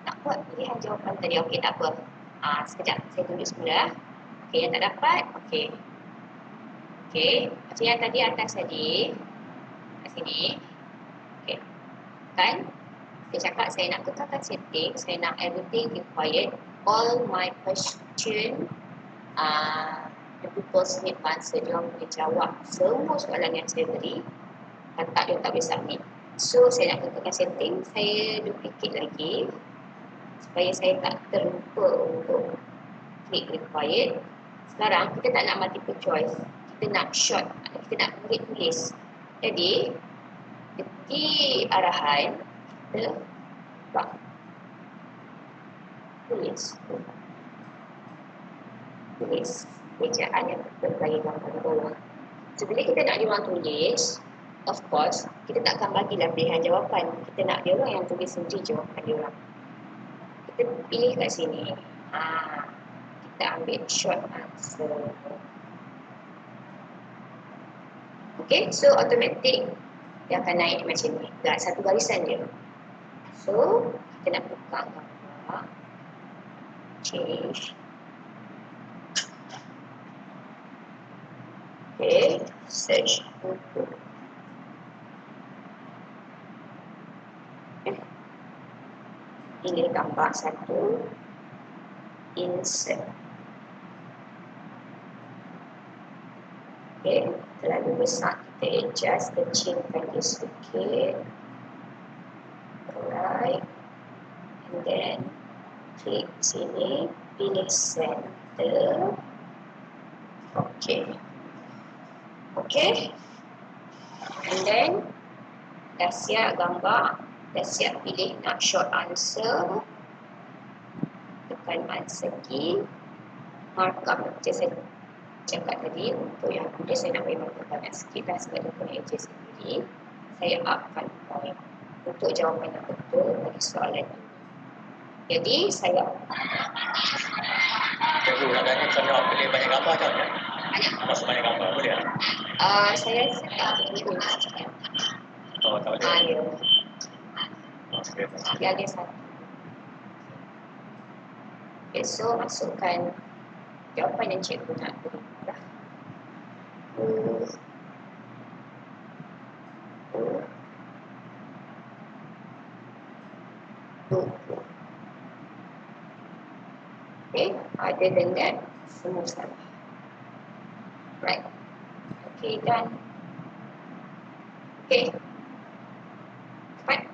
Nak buat pilihan jawapan tadi. Okey, tak apa. Sekejap saya tulis mula. Okey, yang tak dapat, okey. Okey, macam yang tadi atas tadi. Kat sini. Okey. Kan? Saya cakap saya nak kekalkan setting, saya nak everything required. All my question the people submit answer. Dia orang boleh jawab semua soalan yang saya beri. Kalau tak, dia tak boleh submit. So, saya nak kekalkan setting, saya duplicate lagi supaya saya tak terlupa untuk klik required. Sekarang, kita tak nak multiple choice. Kita nak short, kita nak tulis. Jadi, di arahan, kita buat tulis ejaan yang berbagi gambar di bawah. So, bila kita nak dia orang tulis, of course, kita tak akan bagilah pilihan jawapan. Kita nak dia orang yang tulis sendiri jawapan dia orang. Kita pilih kat sini. Kita ambil short answer. Okay, so automatic dia akan naik macam ni. Dah satu barisan je. So, kita nak buka gambar. Change. Okay, search photo. Pilih gambar satu. Insert. Okay, terlalu besar kita adjust, kecilkan dia sedikit. Alright. And then klik sini, pilih center. Okay. Okay. And then dah siap gambar, dah siap pilih nak short answer. Tekan answer key. Markup macam saya cakap tadi, untuk yang mudah saya nak bagi markup banyak sikit dah sebab dia punya edges sendiri. Saya upkan point untuk jawapan yang betul bagi soalan ini. Jadi saya
Cikgu nak tanya macam nak pilih banyak gambar macam mana? Masuk banyak gambar boleh tak?
saya
Oh tak boleh.
ya.
Okay.
Dia ada satu. Okay, so masukkan jawapan yang cikgu nak beri. Okay, other than that, semua salah. Right. Okay, done. Okay. Cepat.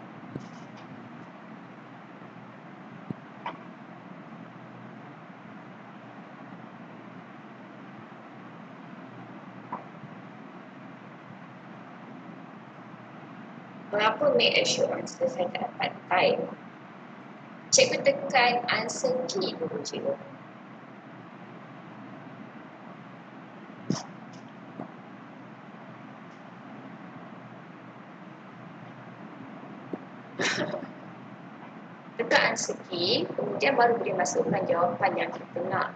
Mengapa make assurance saya tak dapat type? Cikgu tekan answer key dulu cikgu. Tekan answer key, kemudian baru boleh masukkan jawapan yang kita nak.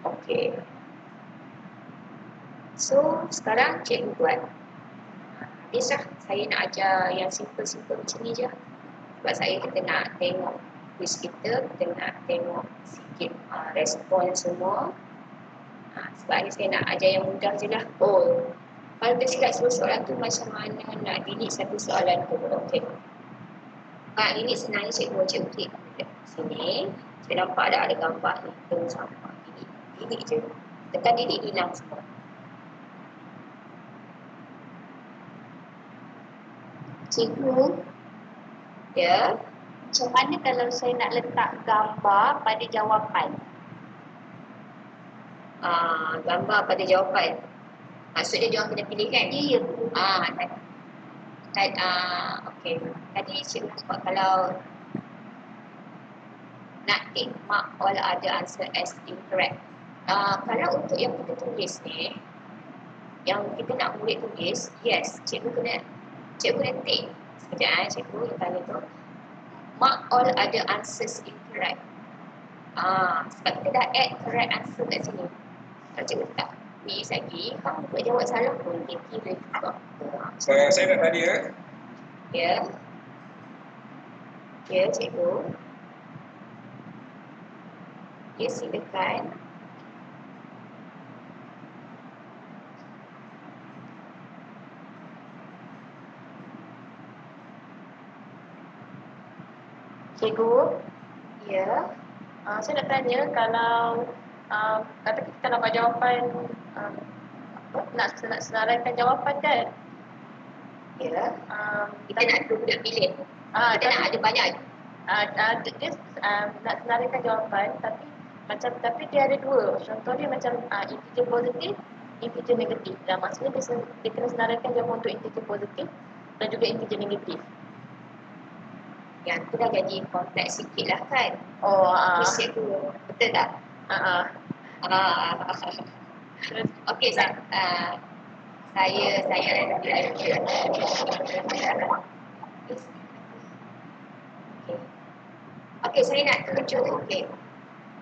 Okay. So, sekarang cikgu buat. Habislah, saya nak ajar yang simple-simple macam ni je. Sebab kita nak tengok quiz kita nak tengok sikit respon semua. Sebab ni saya nak ajar yang mudah je lah. Oh, kalau tersilap semua soalan tu macam mana nak delete satu soalan tu. Okay. Ini sebenarnya cikgu klik sini. Saya nampak ada gambar ni. Tengok sampah. Delete je. Tekan delete, hilang semua. Cikgu, ya,
Macam mana kalau saya nak letak gambar pada jawapan?
Gambar pada jawapan. Maksudnya dia orang kena pilih kan?
Ya.
Okey. Tadi cikgu nampak kalau nak tick mark all other answer as incorrect. Kalau untuk yang kita tulis ni, yang kita nak murid tulis, yes, cikgu kena take. Sekejap cikgu yang tanya tu. Mark all other answers incorrect. Sebab kita dah add correct answer kat sini. Kalau cikgu tak miss lagi, kamu buat jawab salah pun dia kira juga.
Saya nak tanya.
Ya. Ya, cikgu. Ya, silakan.
Cikgu,
Ya.
saya nak tanya kalau kata kita nak buat jawapan nak senaraikan jawapan kan?
Ya. Kita nak dua budak pilih. Kita nak ada banyak.
Dia nak senaraikan jawapan tapi dia ada dua. Contoh dia macam integer positif, integer negatif. Dan maksudnya dia kena senaraikan jawapan untuk integer positif dan juga integer negatif.
Yang tu dah jadi kompleks sikit lah kan. Cikgu. Betul tak? Okey, saya Okey, saya nak tunjuk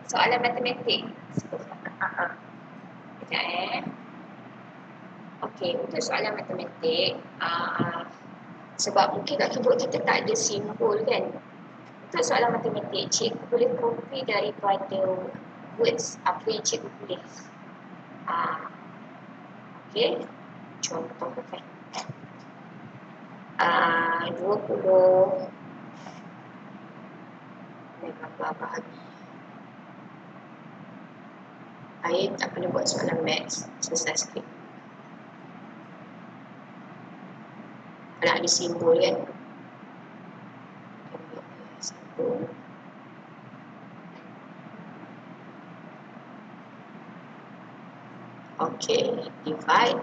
soalan matematik. Sekejap Okey, untuk soalan matematik, sebab mungkin kat keyboard kita tak ada simbol kan. Untuk soalan matematik, cikgu boleh copy daripada words apa yang cikgu tulis. Okey, contoh kan. 20 gambar bahagi. Saya tak pernah buat soalan maths, selesai sikit. Kalau ada simbol kan. Simbol. Okay, divide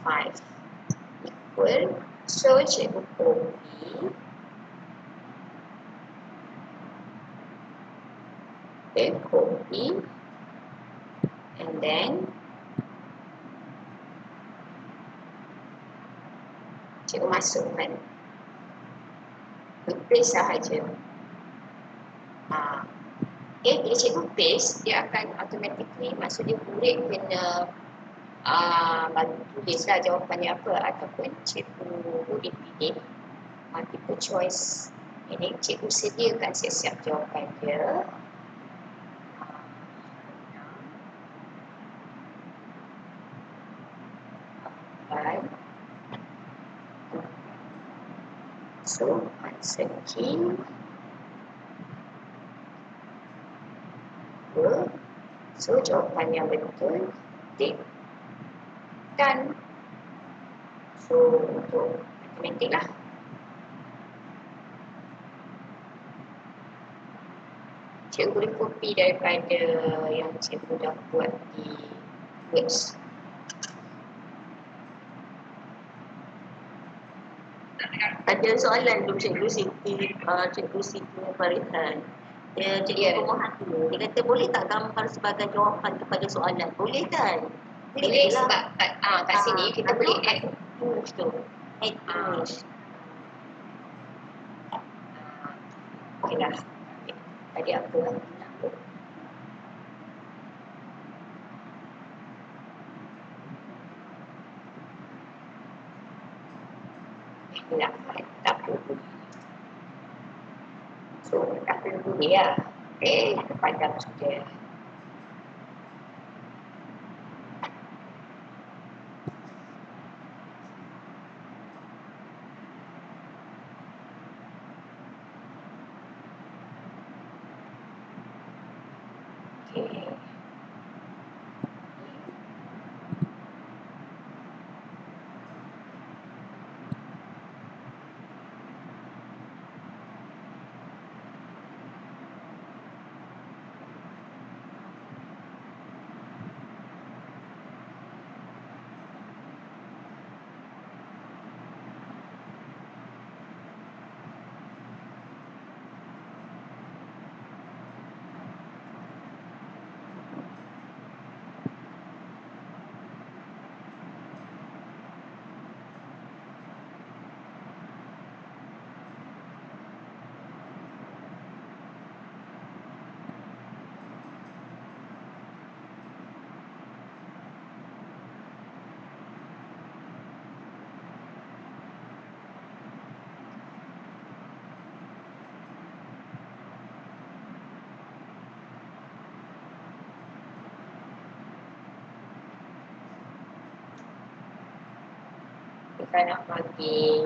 5 equal. So, cikgu copy. Okay, copy. And then cikgu masukkan. Paste sahaja. Bila cikgu paste, dia akan automatically masuk dia murid kena bagi tulis lah jawapannya apa, ataupun cikgu boleh pilih multiple choice. Ini cikgu sediakan siap-siap jawapan dia. So, answer key. So, jawapan yang betul tick. Dan so, untuk matematik lah. Cikgu boleh copy daripada yang cikgu dah buat di words.
Ada soalan tu Cikgu Siti Farihan. Cikgu Pemerhati. Dia kata boleh tak gambar sebagai jawapan kepada soalan? Boleh kan?
Boleh sebab kat sini kita boleh add
image tu. Add image.
Okey lah. Tadi apa lah? Tak perlu. So, tak perlu dia. Padam saja. Okay. Bukan nak bagi.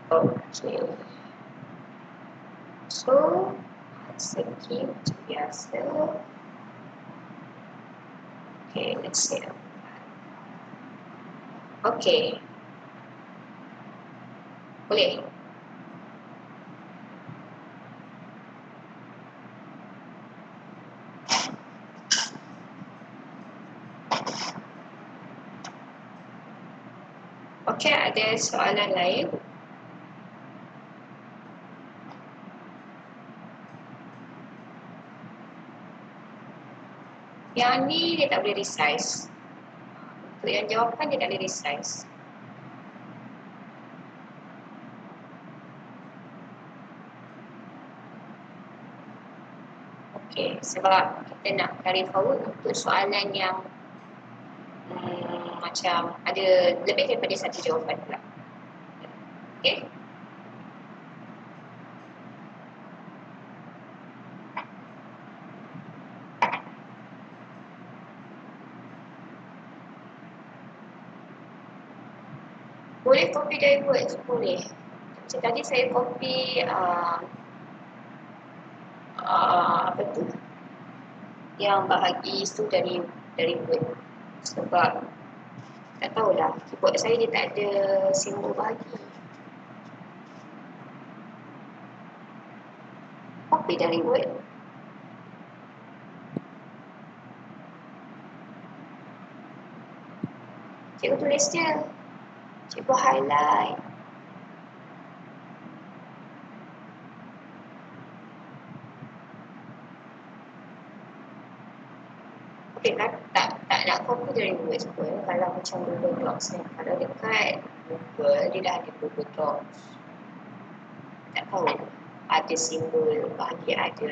Okay. So, segi macam biasa. Okay, let's say. Okay. Boleh. Okay, ada soalan lain? Yang ni dia tak boleh resize. Untuk yang jawapan dia tak boleh resize. Okay, sebab kita nak carry forward untuk soalan yang macam ada lebih daripada satu jawapan pula. Okay. Boleh copy dari Word, boleh. Macam tadi saya copy apa tu? Yang bahagi tu dari Word. Sebab tak tahulah, keyboard saya dia tak ada simbol bahagi. Copy dari Word. Cikgu tulis je. Cikgu highlight. Okay, tak nak copy dari Word pun. Kalau macam Google Docs ni, kalau dekat Google, dia dah ada Google Docs. Tak tahu ada simbol bahagi ada.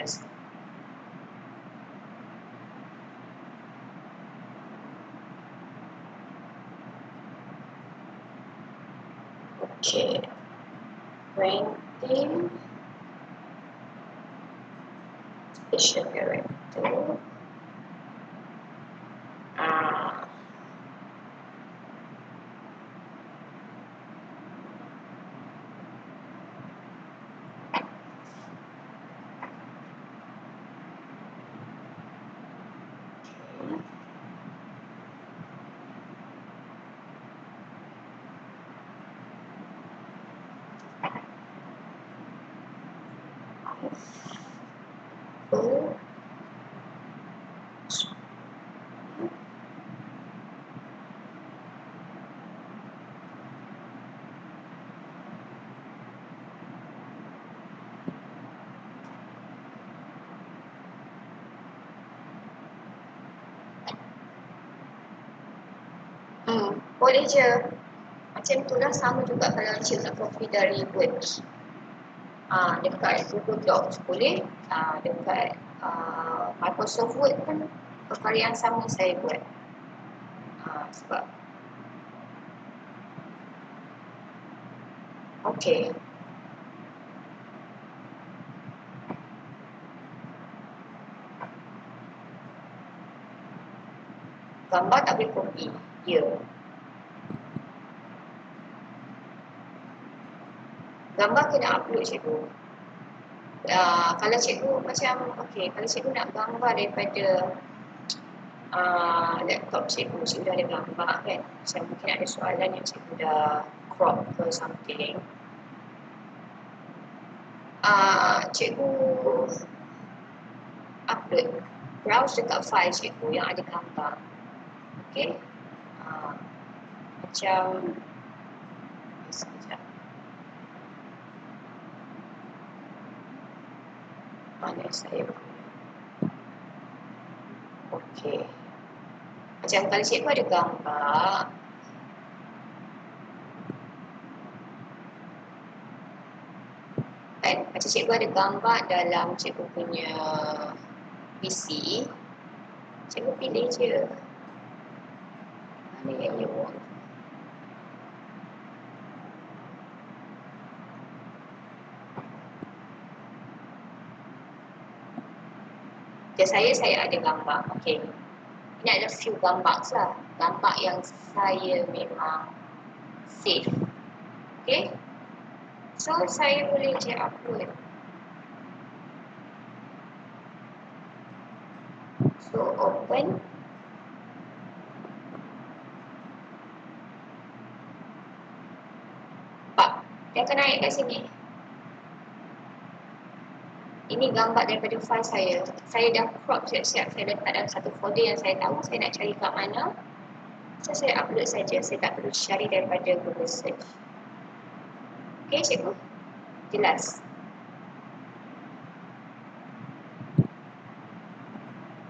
Okay. Ranking. Special character. Boleh je. Macam tu lah, sama juga kalau cikgu nak copy dari Word. Dekat Google Docs boleh. Dekat Microsoft Word pun perkara yang sama saya buat. Sebab okay. Gambar tak boleh copy. Ya. Gambar kena upload cikgu. Kalau cikgu macam, okay, kalau cikgu nak gambar daripada laptop cikgu dah ada gambar kan. Macam mungkin ada soalan yang cikgu dah crop ke something. Cikgu upload, browse dekat file cikgu yang ada gambar. Okay. Macam sekejap. Mana saya? Okay. Macam kalau cikgu ada gambar, kan? Macam cikgu ada gambar dalam cikgu punya PC, cikgu pilih je. Mana yang you want? Saya ada gambar. Okey. Ini ada few gambar lah. Gambar yang saya memang save. Okey. So saya boleh je upload. So open. Pak, dia akan naik kat sini. Ini gambar daripada file saya. Saya dah crop siap-siap. Saya letak dalam satu folder yang saya tahu saya nak cari kat mana. So saya upload saja. Saya tak perlu cari daripada Google Search. Okey, cikgu? Jelas?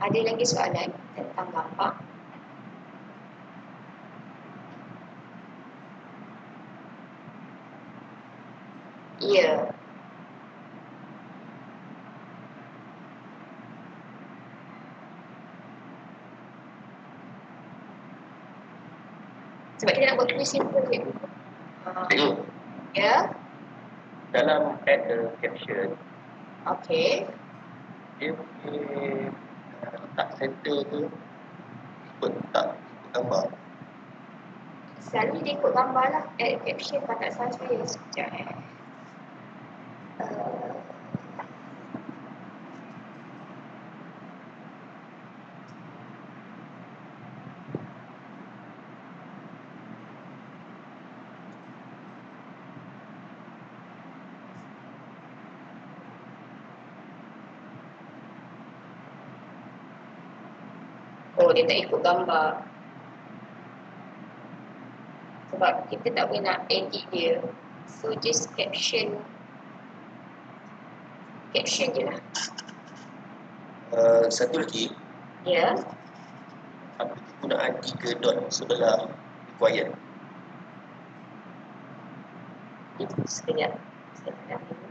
Ada lagi soalan tentang gambar? Ya. Sebab kita nak buat tulis simple cikgu.
Cikgu,
Ya?
dalam add the caption,
Okey.
dia boleh letak center tu ikut gambar.
Selalu dia ikut gambar lah. Add caption kalau tak salah saya. Sekejap Oh, dia tak ikut gambar. Sebab kita tak boleh nak edit dia. So just caption je lah.
Satu lagi,
Ya.
apa kegunaan 3 dot sebelah required?
Itu sekejap. Saya dah dulu.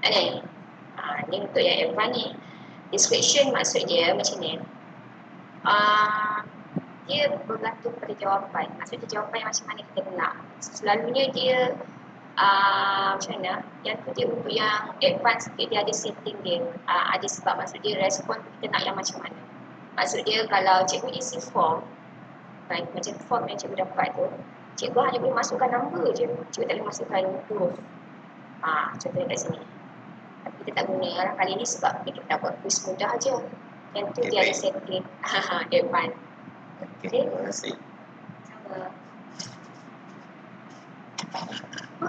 Ni. Ni untuk yang advance ni. Description maksud dia macam ni. Dia bergantung pada jawapan. Maksudnya jawapan yang macam mana kita nak. Selalunya dia macam mana, yang tu dia untuk yang advance dia ada setting dia. Ada sebab maksud dia respon kita nak yang macam mana. Maksud dia kalau cikgu isi form, kan, macam form yang cikgu dapat tu, cikgu hanya boleh masukkan number je, cikgu tak boleh masukkan huruf. Contohnya kat sini. Tapi kita tak guna lah kali ni sebab kita nak buat quiz mudah je. Yang tu dia ada setting advance.
Okey, terima kasih.
Sama.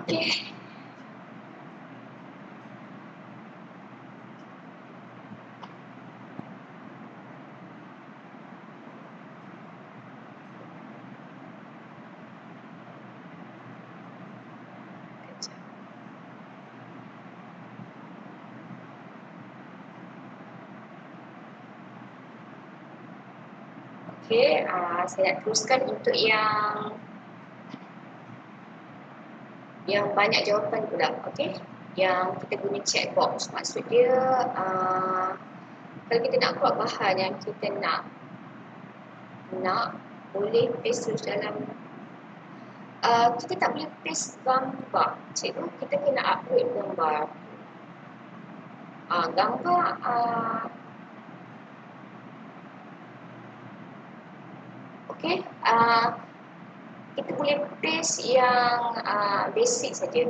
Okey. Okey, saya nak teruskan untuk yang banyak jawapan pula. Okey, yang kita guna chat box. Maksud dia kalau kita nak buat bahan yang kita nak boleh paste terus dalam kita tak boleh paste gambar. Cikgu, kita kena upload gambar. Gambar okey, kita boleh paste yang basic saja.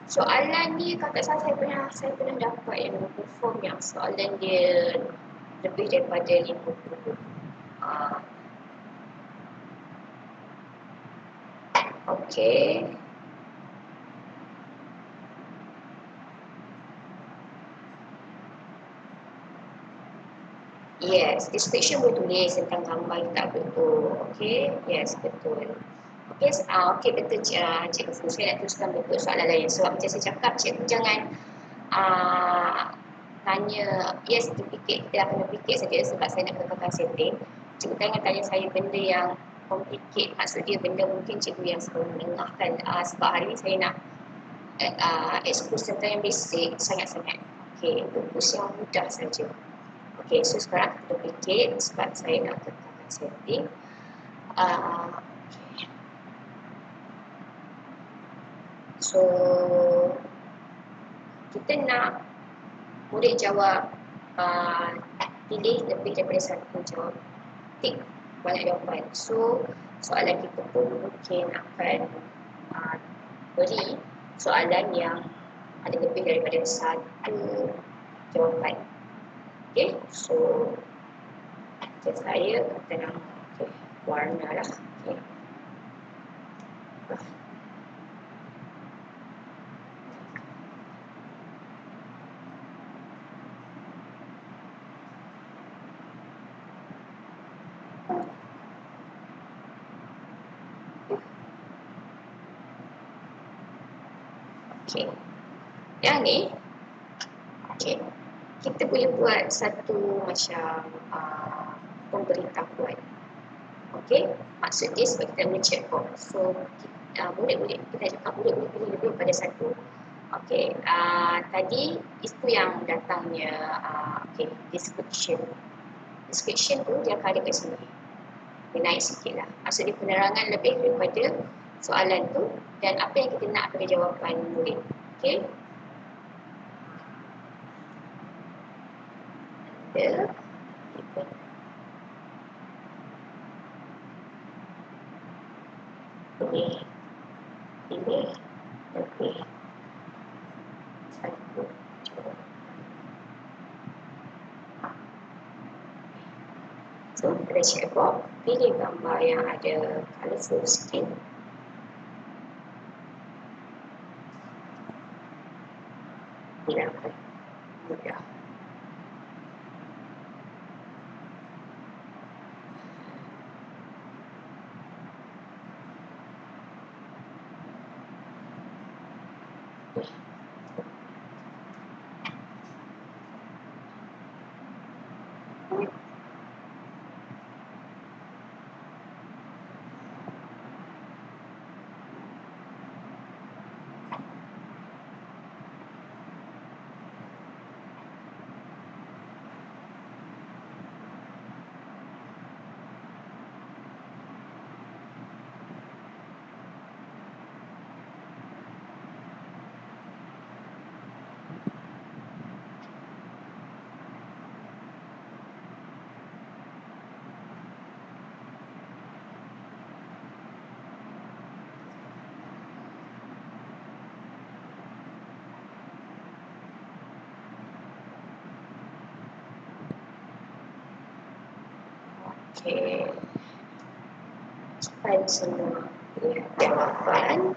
Soalan ni kalau tak salah saya pernah dapat yang Google Form yang soalan dia lebih daripada 50. Okey. Yes, description boleh tulis tentang gambar tak betul. Okey, yes, betul. Okey, okey betul cikgu. Saya nak teruskan betul soalan lain. Sebab macam saya cakap, cikgu jangan tanya, yes, certificate kita akan fikir saja sebab saya nak kekalkan setting. Cikgu jangan tanya saya benda yang complicated. Maksud dia benda mungkin cikgu yang selalu menengahkan. Sebab hari ni saya nak expose tentang yang basic sangat-sangat. Okey, fokus yang mudah saja. Okey, so sekarang kita duplicate sebab saya nak kekalkan setting. Okay. So kita nak murid jawab pilih lebih daripada satu jawab, tik banyak jawapan. So soalan kita pun mungkin akan beri soalan yang ada lebih daripada satu jawapan. Okay, so saya kata nama, okay, warna lah. Okay. Okay. Yang ni, okay, kita boleh buat satu macam pemberitahuan. Okay, maksud dia sebab kita boleh check box. So, murid-murid, kita cakap murid-murid pilih lebih pada satu. Okay, tadi itu yang datangnya, okay, description. Description tu dia akan ada kat sini. Dia naik sikit lah. Maksud dia penerangan lebih daripada soalan tu dan apa yang kita nak pada jawapan murid. Okay. Ada. Pilih lebih satu jawapan. So, pada checkbox, pilih gambar yang ada colourful sikit. Hilangkan. Mudah. Okay. Supaya semua lihat jawapan.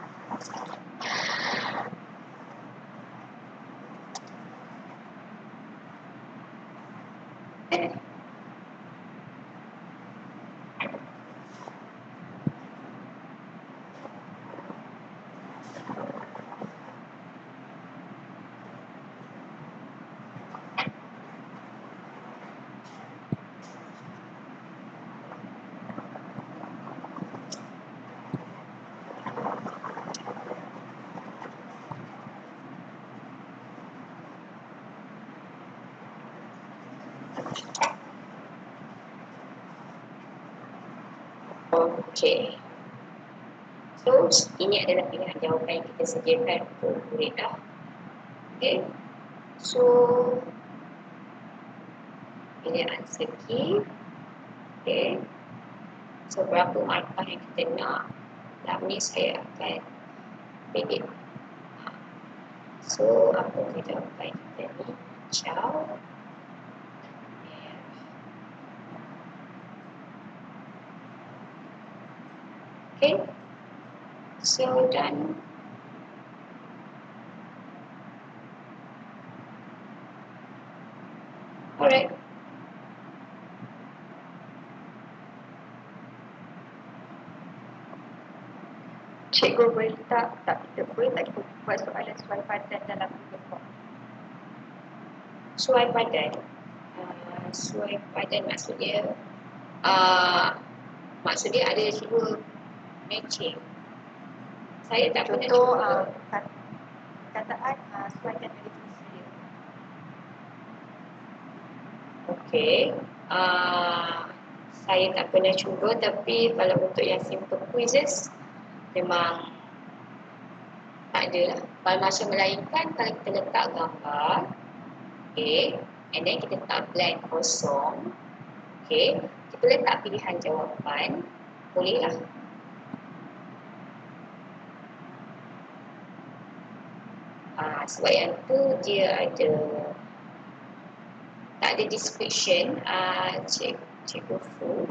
Okay. So, ini adalah pilihan jawapan yang kita sediakan untuk murid dah. Okay. So, pilih answer key. Okay. So, berapa markah yang kita nak. Dalam ni saya akan pilih. So, apa jawapan kita ni? Ciao. Okay. So, done. Alright.
Cikgu boleh tak kita boleh tak kita buat soalan suai padan dalam Google Form?
Suai padan. Suai padan maksudnya ada cuba matching. Saya tak pernah
Contoh
cuba.
kataan sesuaikan dengan definisi dia.
Okey. Saya tak pernah cuba, tapi kalau untuk yang simple quizzes memang tak ada lah. Kalau macam melainkan kalau kita letak gambar, okey, And then kita letak blank kosong. Okay, kita letak pilihan jawapan. Boleh lah. Sebab yang tu dia ada tak ada description. Cikgu Fu.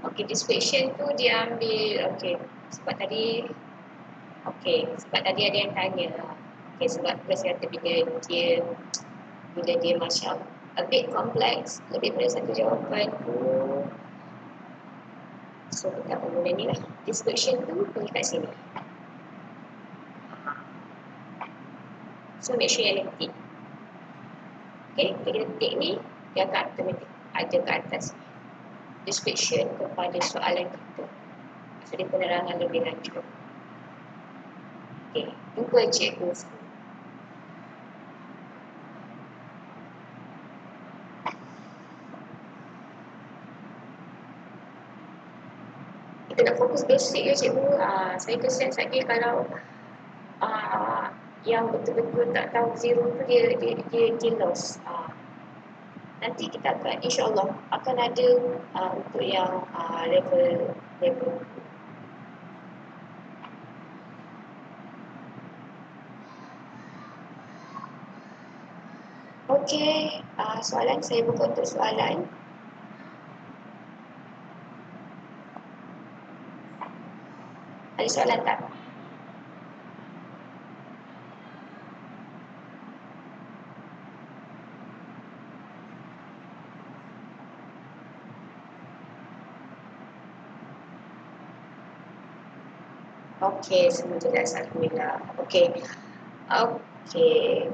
Okay, description tu dia ambil. Okay, sebab tadi ada yang tanya. Okay, sebab plus kata bila dia macam a bit complex, lebih pada satu jawapan tu. So kita guna ni lah. Description tu pergi kat sini. So make sure yang letik. Okay, kita letik ni, dia akan automatic ada ke atas description kepada soalan kita. So dia penerangan lebih lanjut. Okay, jumpa cikgu. Kita nak fokus basic je cikgu. Saya kesian lagi kalau yang betul-betul tak tahu zero tu dia lost. Nanti kita akan insyaAllah akan ada untuk yang level. Okey, soalan saya buka untuk soalan. Ada soalan tak? Okey, semua jelas, alhamdulillah. Okey,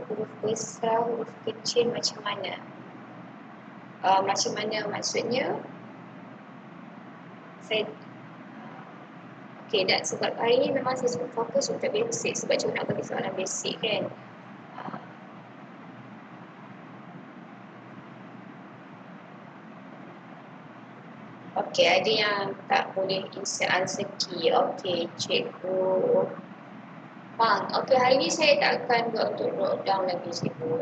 huruf besar, huruf kecil macam mana? Macam mana maksudnya? Dan sebab hari ni memang saya cuba fokus untuk basic sebab cuma nak bagi soalan basic kan. Okey, ada yang tak boleh insert answer key. Okey, cikgu Fang. Okey, hari ni saya tak akan buat untuk drop down lagi cikgu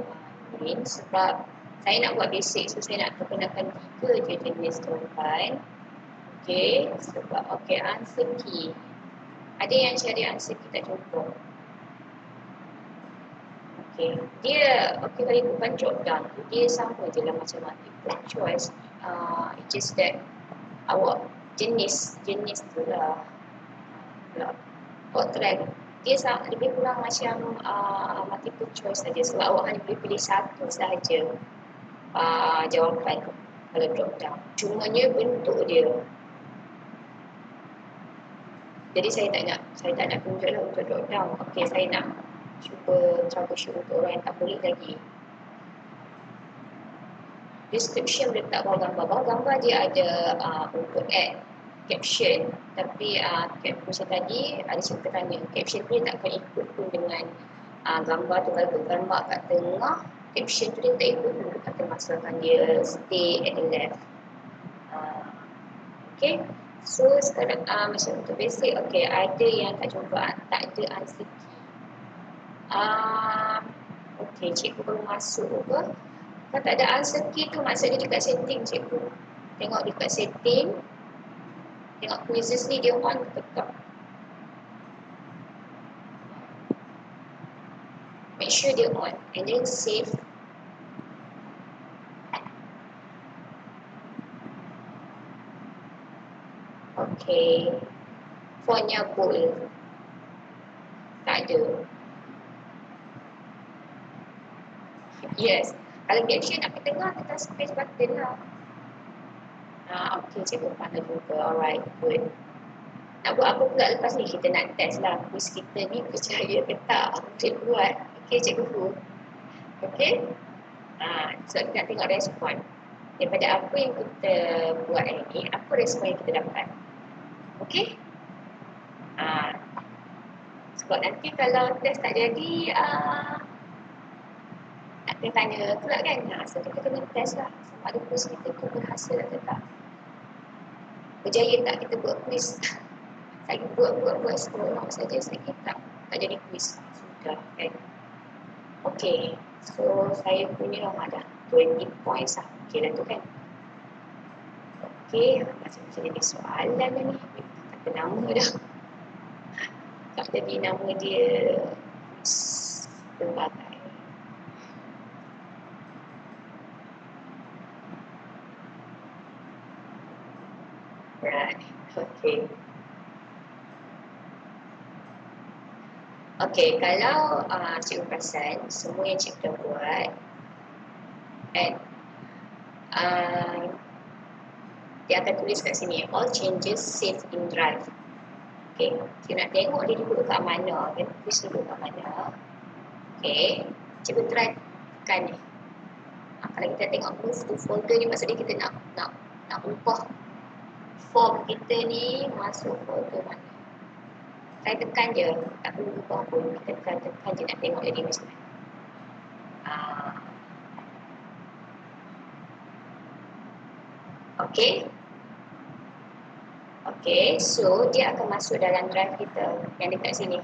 Min sebab saya nak buat basic, so saya nak perkenalkan 3 je jenis jawapan. Okey, sebab answer key. Ada yang cari answer key tak jumpa. Okey, kalau bukan drop down, dia sama je lah macam multiple choice. It's just that awak jenis tu lah. Awak try. Dia lebih kurang macam multiple choice saja sebab awak hanya boleh pilih satu sahaja jawapan kalau drop down. Cumanya bentuk dia. Jadi saya tak nak tunjuk lah untuk drop down. Okey, saya nak cuba troubleshoot untuk orang yang tak boleh lagi. Description letak bawah gambar. Bawah gambar dia ada untuk add caption. Tapi macam tadi ada cerita tanya. Caption tu dia tak akan ikut pun dengan gambar tu. Kalau gambar kat tengah, caption tu dia tak ikut pun. Dia kata masakan dia stay at the left. Okay. So sekarang macam untuk basic. Okay, ada yang tak jumpa, tak ada answer key. Okay, cikgu baru masuk ke? Kalau tak ada answer key tu maksudnya dekat setting cikgu. Tengok dekat setting. Tengok quizzes ni dia on ke tak. Make sure dia on and then save. Okay. Fontnya bold. Tak ada. Yes. Kalau caption nak ke tengah, tekan space button lah. Okay, cikgu pandai juga. Alright, good. Nak buat apa pula lepas ni? Kita nak test lah quiz kita ni percaya ke tak. Cikgu buat. Okay, cikgu Fu. Okay. So kita nak tengok respon. Daripada apa yang kita buat hari ni, apa respon yang kita dapat. Okay. Sebab nanti kalau test tak jadi, nak kena tanya pula kan. So kita kena test lah. Sama ada quiz kita tu berhasil atau tak. Berjaya tak kita buat quiz. Saya buat seronok saja, saya tak jadi quiz. Sudah kan. Okay. So saya punya dah. 20 points lah. Okey lah tu kan. Okey, macam jadi soalan dah ni. Kata nama dah. Tak jadi nama dia berbagai. Right, okey. Okey, kalau cikgu perasan semua yang cikgu dah buat and dia akan tulis kat sini, all changes saved in drive. Okey, cikgu nak tengok dia duduk kat mana, dia tulis duduk kat mana. Okey, cikgu try tekan ni. Kalau kita tengok move to folder ni, maksudnya kita nak ubah form kita ni masuk folder mana. Saya tekan je, tak perlu ubah pun, kita tekan je nak tengok jadi macam mana. Okey. Okey, so dia akan masuk dalam drive kita yang dekat sini.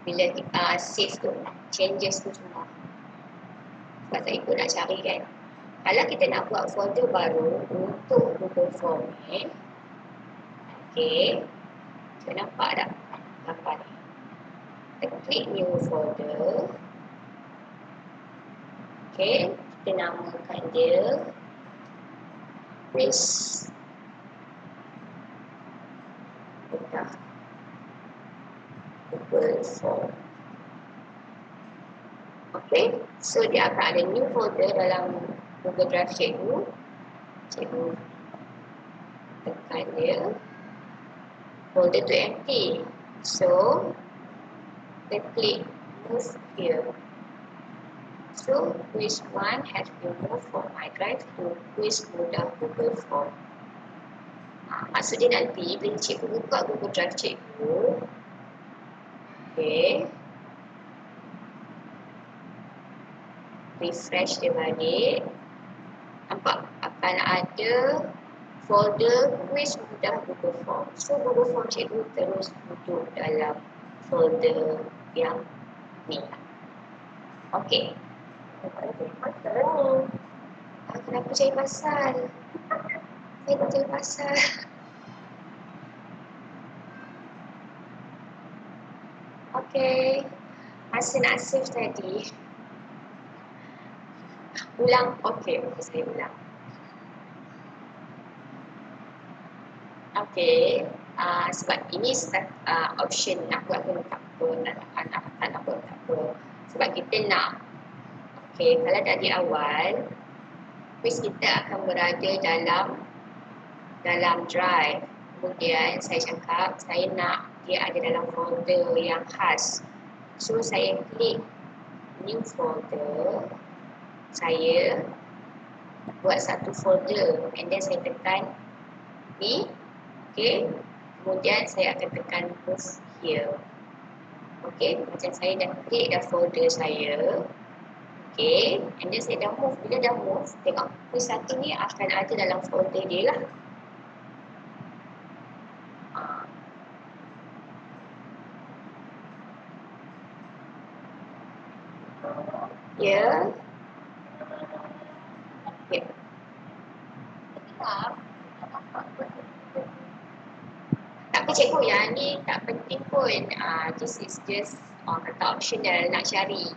Bila kita save tu, changes tu semua. Sebab saya ikut nak cari kan. Kalau kita nak buat folder baru untuk Google Form ni, okey, kita nampak tak gambar ni? Kita klik new folder. Okey, kita namakan dia quiz. Dah Google Form. Okay, so dia akan ada new folder dalam Google Drive cikgu. Cikgu tekan dia. Folder tu empty. So, kita klik move here. So, quiz 1 has been moved from my drive to quiz mudah Google Form. Maksudnya nanti bila cikgu buka Google Drive cikgu, okay, refresh dia balik, nampak akan ada folder quiz mudah Google Form. So Google Form cikgu terus duduk dalam folder yang ni. Okey. Kenapa cari pasal? Saya tak cari pasal. Okey. Masa nak save tadi. Ulang. Okey, saya ulang. Okey. Sebab ini option nak buat pun tak apa, nak buat tak apa. Sebab kita nak. Okey, kalau dari awal, quiz kita akan berada dalam drive. Kemudian saya cakap, saya nak dia ada dalam folder yang khas. So, saya klik new folder. Saya buat satu folder and then saya tekan ni. Okay. Kemudian saya akan tekan move here. Okay. Macam saya dah klik dah folder saya. Okay. And then saya dah move. Bila dah move, tengok quiz satu ni akan ada dalam folder dia lah. Ya. Ya. Tapi cikgu yang ni tak penting pun. This is just kata optional nak cari.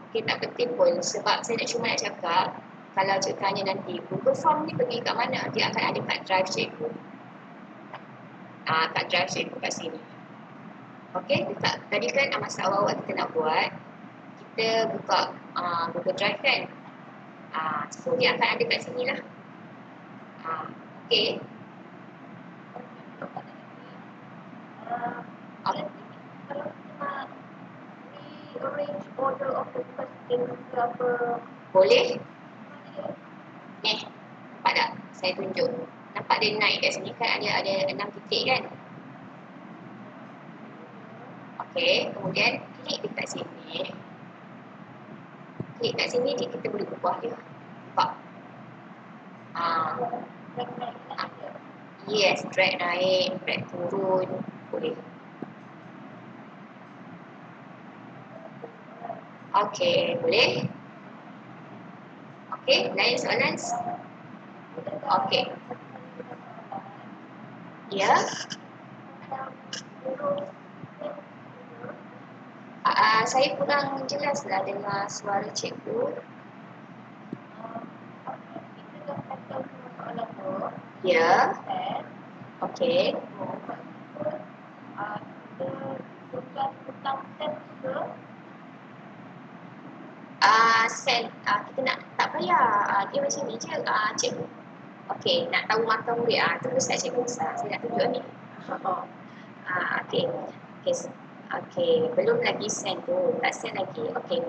Okay, tak penting pun sebab saya cuma nak cakap kalau cikgu tanya nanti Google Form ni pergi kat mana? Dia akan ada kat drive cikgu. Kat drive cikgu kat sini. Okay, tadi kan masa awal-awal kita nak buat, kita buka Google Drive kan. So dia akan ada kat sini lah. Okay.
Arrange order of the question ke apa?
Boleh? Ni, nampak tak? Saya tunjuk. Nampak dia naik kat sini kan ada 6 titik kan? Okey, kemudian klik dekat sini. Klik kat sini kita boleh ubah dia. Nampak? Yes, drag naik, drag turun, boleh. Okey, boleh? Okey, lain soalan? Okey. Ya. Saya kurang jelaslah dengar suara cikgu. Ya. Okey. Sen, kita nak tak payah. Dia macam ni je, cikgu. Okey, nak tahu markah murid, tu saya cikgu besar. Saya nak tunjuk ni. Okey. Okey, belum lagi sen tu. Tak sen lagi. Okey.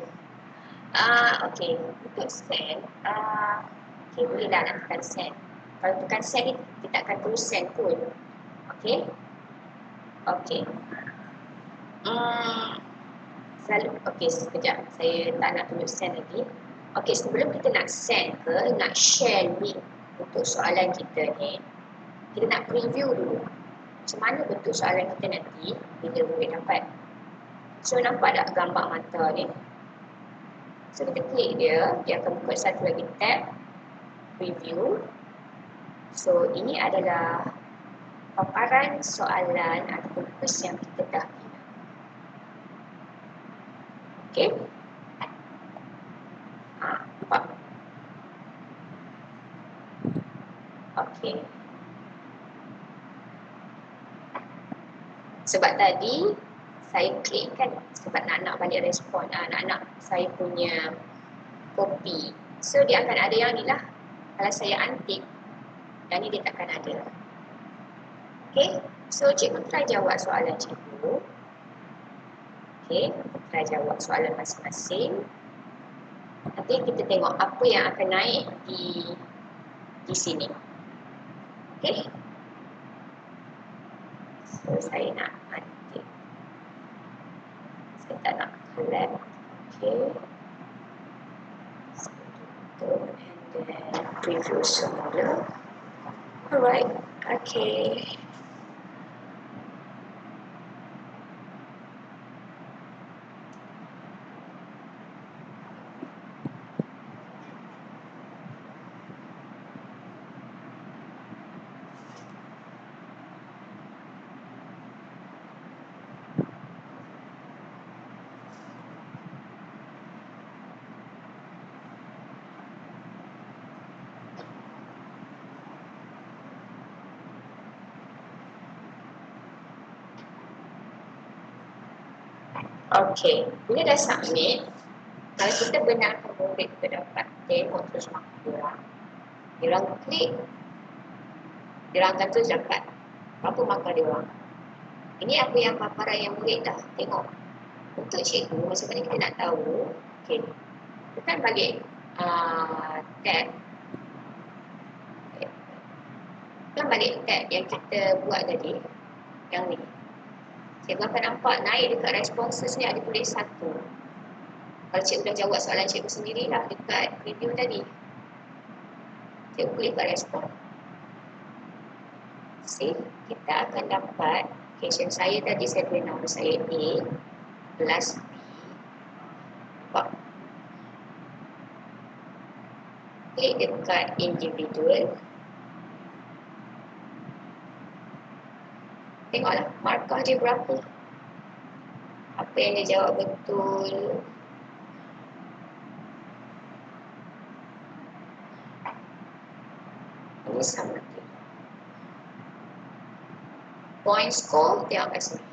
Okey, untuk sen, okey, bolehlah nak tekan sen. Kalau tekan sen ni, kita akan terus sen pun. Okey. Okey. Okey, sekejap. Saya tak nak tunjuk sen lagi. Okey, sebelum kita nak send ke, nak share link untuk soalan kita ni, kita nak preview dulu. Macam mana bentuk soalan kita nanti bila murid dapat. So, nampak tak gambar mata ni? So, kita klik dia akan buka satu lagi tab, preview. So, ini adalah paparan soalan ataupun quiz yang kita dah bina. Okey? Nampak? Okey. Sebab tadi saya klik kan sebab nak balik respon, nak saya punya kopi. So dia akan ada yang ni lah. Kalau saya antik, yang ni dia takkan ada. Okay, so cikgu try jawab soalan cikgu. Okay, try jawab soalan masing-masing. Nanti kita tengok apa yang akan naik di sini. Okay. So saya nak antik. Saya tak nak collab. Okay. So, and then preview semula. Alright. Okay. Okey, bila dah submit, kalau kita benarkan murid kita dapat tengok terus markah dia orang klik, dia orang akan terus dapat berapa markah dia orang. Ini apa yang paparan yang murid dah tengok. Untuk cikgu, macam mana kita nak tahu? Okey, tekan balik tab. Tekan balik tab yang kita buat tadi, yang ni. Cikgu akan nampak naik dekat responses ni ada tulis 1. Kalau cikgu dah jawab soalan cikgu sendirilah dekat preview tadi. Cikgu klik kat respon. See, kita akan dapat question saya tadi saya tulis nama saya A plus B. Nampak? Klik dekat individual. Tengoklah markah dia berapa. Apa yang dia jawab betul. Ini sama. Point score tengok kat sini.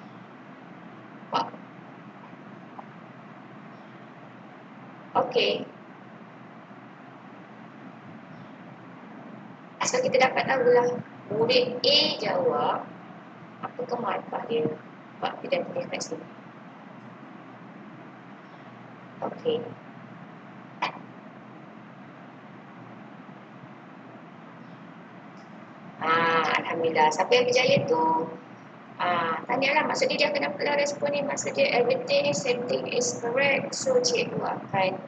Nampak? Okey. So kita dapat tahulah murid A jawab apakah markah dia. Nampak dia dah tulis kat sini. Okey. Alhamdulillah. Siapa yang berjaya tu tanyalah, maksud dia akan dapat respon ni, maksud dia everything setting is correct, so cikgu akan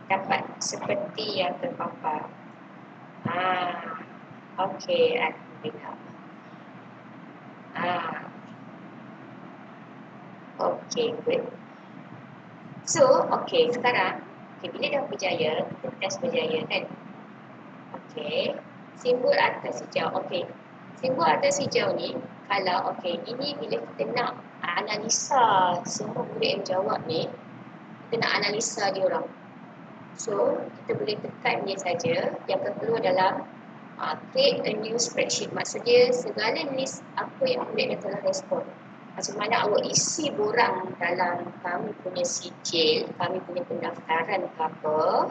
dapat seperti yang terpapar. Okey, alhamdulillah. Okey, good. So, okay, sekarang bila dah berjaya, kita test berjaya kan. Okay, simbol atas hijau. Okay, simbol atas hijau ni, kalau ini bila kita nak analisa semua murid yang jawab ni, kita nak analisa dia orang. So, kita boleh tekan dia saja. Yang akan keluar dalam create a new spreadsheet. Maksudnya, segala list apa yang murid yang telah respon. Macam mana awak isi borang dalam kami punya sijil, kami punya pendaftaran ke apa.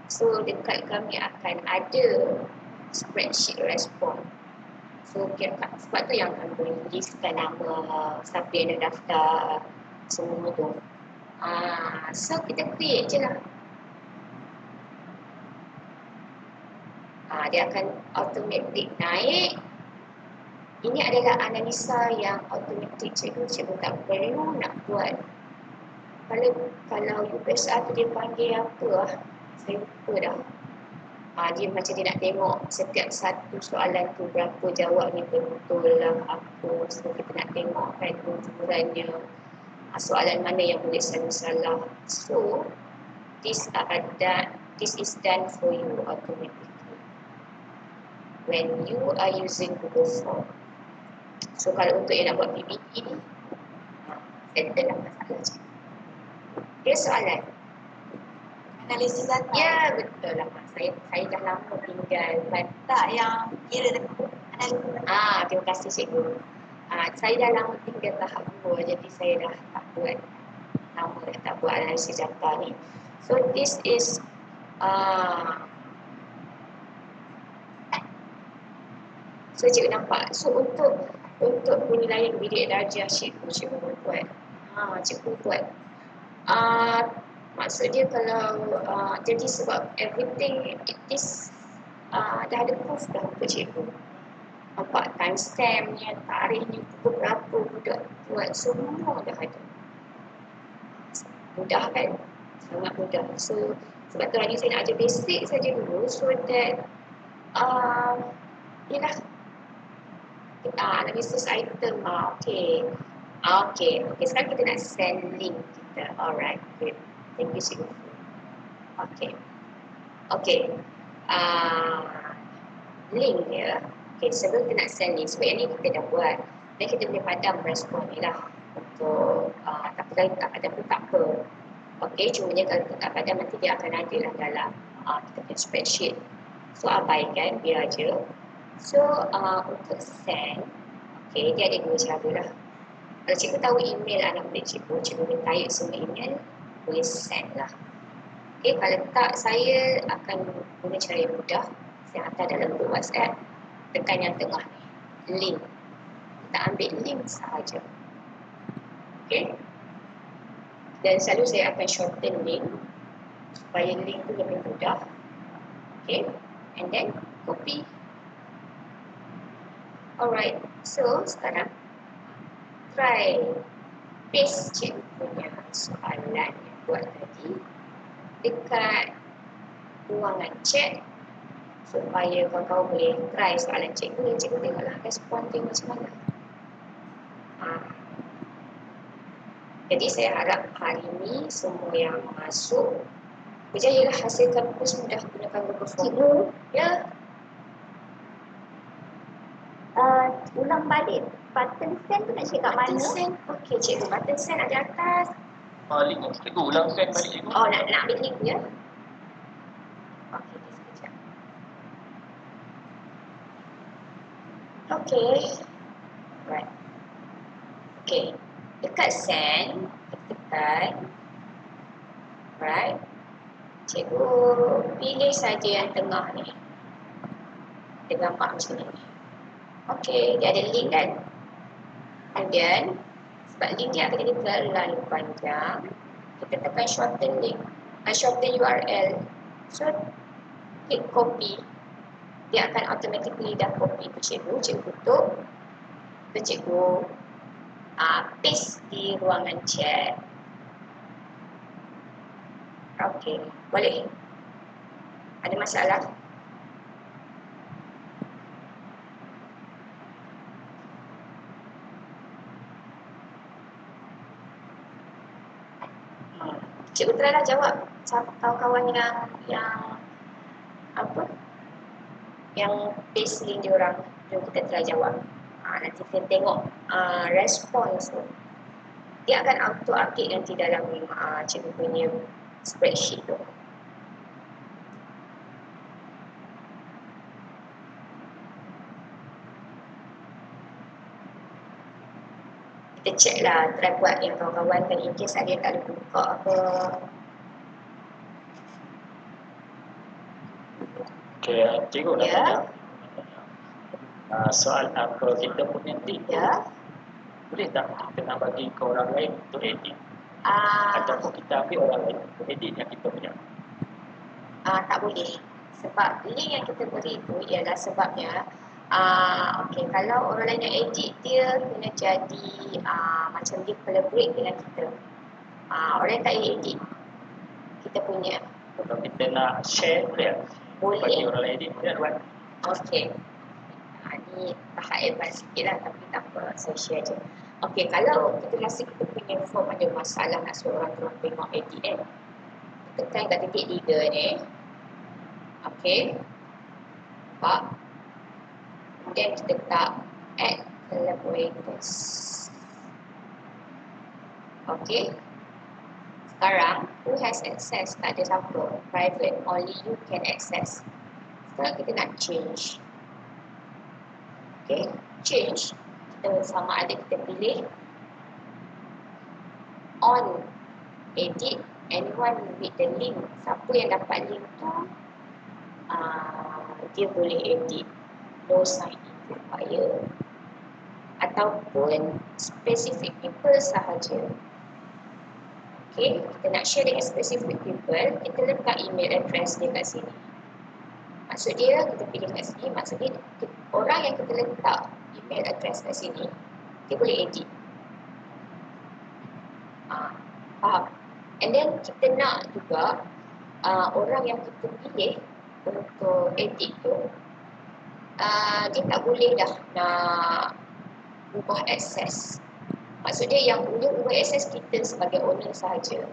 So, dekat kami akan ada spreadsheet respon. So, sebab tu yang kami boleh listkan nama siapa yang dah daftar, semua tu. So, kita create je lah. Dia akan automatik naik. Ini adalah analisa yang automatik. Cikgu tak perlu nak buat. Kalau UPSR tu dia panggil apa lah, saya lupa dah. Dia macam dia nak tengok setiap satu soalan tu berapa jawabnya betul lah apa. So kita nak tengok kan kejujurannya, soalan mana yang boleh selalu salah. So this is done for you automatically when you are using Google Form. So kalau untuk yang nak buat PPT ni, settle lah masalah je. Dia soalan.
Analisis data.
Ya, betul lah. Saya dah lama tinggal
Tak, yang kira analisis data.
Terima kasih cikgu. Saya dah lama tinggal tahap 2, jadi saya dah tak buat analisis data ni. So this is so cikgu nampak. So untuk penilaian bidik darjah cikgu buat. Cikgu buat. Maksudnya kalau jadi sebab everything this dah ada proof dah untuk cikgu. Nampak timestampnya, tarikhnya, pukul berapa budak buat, semua dah ada. Mudah kan? Sangat mudah. So sebab tu hari ni saya nak ajar basic saja dulu so that yelah kita analisis item. Okay, sekarang kita nak send link kita. Alright, good. Thank you cikgu. Okay. Link dia. Okay, sebelum kita nak send link, sebab yang ni kita dah buat. Dan kita boleh padam respon ni lah. Untuk, tapi kalau tak padam pun tak apa. Okay, cumanya kalau kita tak padam nanti dia akan ada lah dalam kita punya spreadsheet. So, abaikan, biar je. So, untuk send, okay, dia ada dua cara lah. Kalau cikgu tahu email anak murid cikgu boleh type semua email, boleh send lah. Okay, kalau tak, saya akan guna cara yang mudah. Saya hantar dalam grup WhatsApp, tekan yang tengah ni, link. Kita ambil link sahaja. Okay. Dan selalu saya akan shorten link, supaya link tu lebih mudah. Okay. And then, copy. Alright, so sekarang, try paste cikgu punya soalan yang buat tadi dekat ruangan chat supaya kawan-kawan boleh try soalan cikgu dan cikgu tengoklah respon dia macam mana. Jadi saya harap hari ni semua yang masuk berjayalah hasilkan kursus mudah gunakan Google Form.
Cikgu,
Ya,
ulang balik button send tu nak cek kat
button
mana?
send. Okey cikgu, button send ada atas.
Link ni cikgu ulang send balik cikgu.
Nak ambil link ya. Okey, sekejap. Okey. Right. Okey. Dekat send, kita tekan. Right. Cikgu pilih saja yang tengah ni. Dia gambar macam ni. Okey, dia ada link kan. Kemudian, sebab link dia akan jadi terlalu panjang, kita tekan shorten link, shorten URL. So, klik copy. Dia akan automatically dah copy ke cikgu tutup. Dan cikgu paste di ruangan chat. Okey, boleh? Ada masalah? Cikgu try lah jawab kawan-kawan yang apa? Yang pace link diorang. Jom kita try jawab. Nanti kita tengok respons tu. Dia akan auto update nanti dalam cikgu punya spreadsheet tu. Kita check lah, try buat yang kawan-kawan kan in case ada tak ada buka apa.
Okay, cikgu nak
Ya.
tanya. Soal apa kita punya tip tu,
Ya.
boleh tak kita nak bagi ke orang lain untuk edit?
Ah,
Ataupun kita ambil orang lain untuk edit yang kita punya?
tak boleh. Sebab link yang kita beri itu ialah sebabnya okay, kalau orang lain yang edit dia kena jadi macam dia collaborate dengan kita. Orang yang tak edit kita punya.
Kalau kita nak share, boleh tak?
Boleh.
Bagi orang lain edit, boleh tak buat?
Okey. Ni tahap advance sikit lah tapi tak apa, saya share je. Okey, kalau kita rasa kita punya form ada masalah nak suruh orang terus tengok edit kan, kita tekan kat titik 3 ni. Okey. Nampak? Kemudian kita letak add collaborators. Okey. Sekarang, who has access? Tak ada siapa. Private, only you can access. Sekarang kita nak change. Okay, change. Kita sama ada kita pilih on edit anyone with the link. Siapa yang dapat link tu dia boleh edit. No sign in required. Ataupun specific people sahaja. Okay, kita nak share dengan specific people, kita letak email address dia kat sini. Maksud dia, kita pilih kat sini, maksud dia orang yang kita letak email address kat sini, dia boleh edit. Faham? And then kita nak juga orang yang kita pilih untuk edit tu, dia tak boleh dah nak ubah akses. Maksud dia yang boleh ubah akses kita sebagai owner sahaja.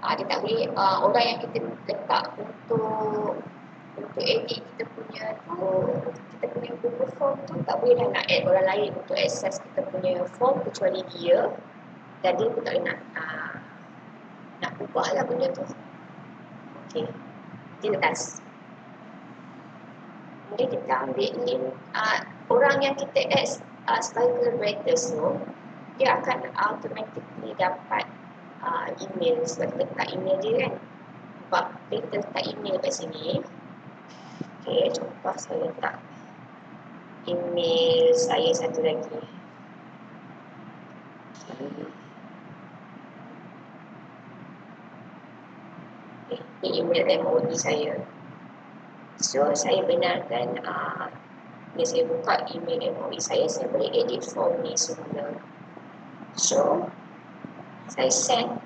Dia tak boleh, orang yang kita letak untuk edit kita punya Google Form tu tak boleh dah nak add orang lain untuk akses kita punya form kecuali dia, dan dia pun tak boleh nak ubah lah benda tu. Okey, di atas. Kemudian kita ambil link orang yang kita add sebagai collaborators tu, dia akan automatically dapat email sebab kita letak email dia kan. Sebab kita letak email kat sini. Okay, contoh saya letak email saya satu lagi. Okay, ini email MOE saya. So, saya benarkan bila saya buka email MOE saya boleh edit form ni semula. So, saya send.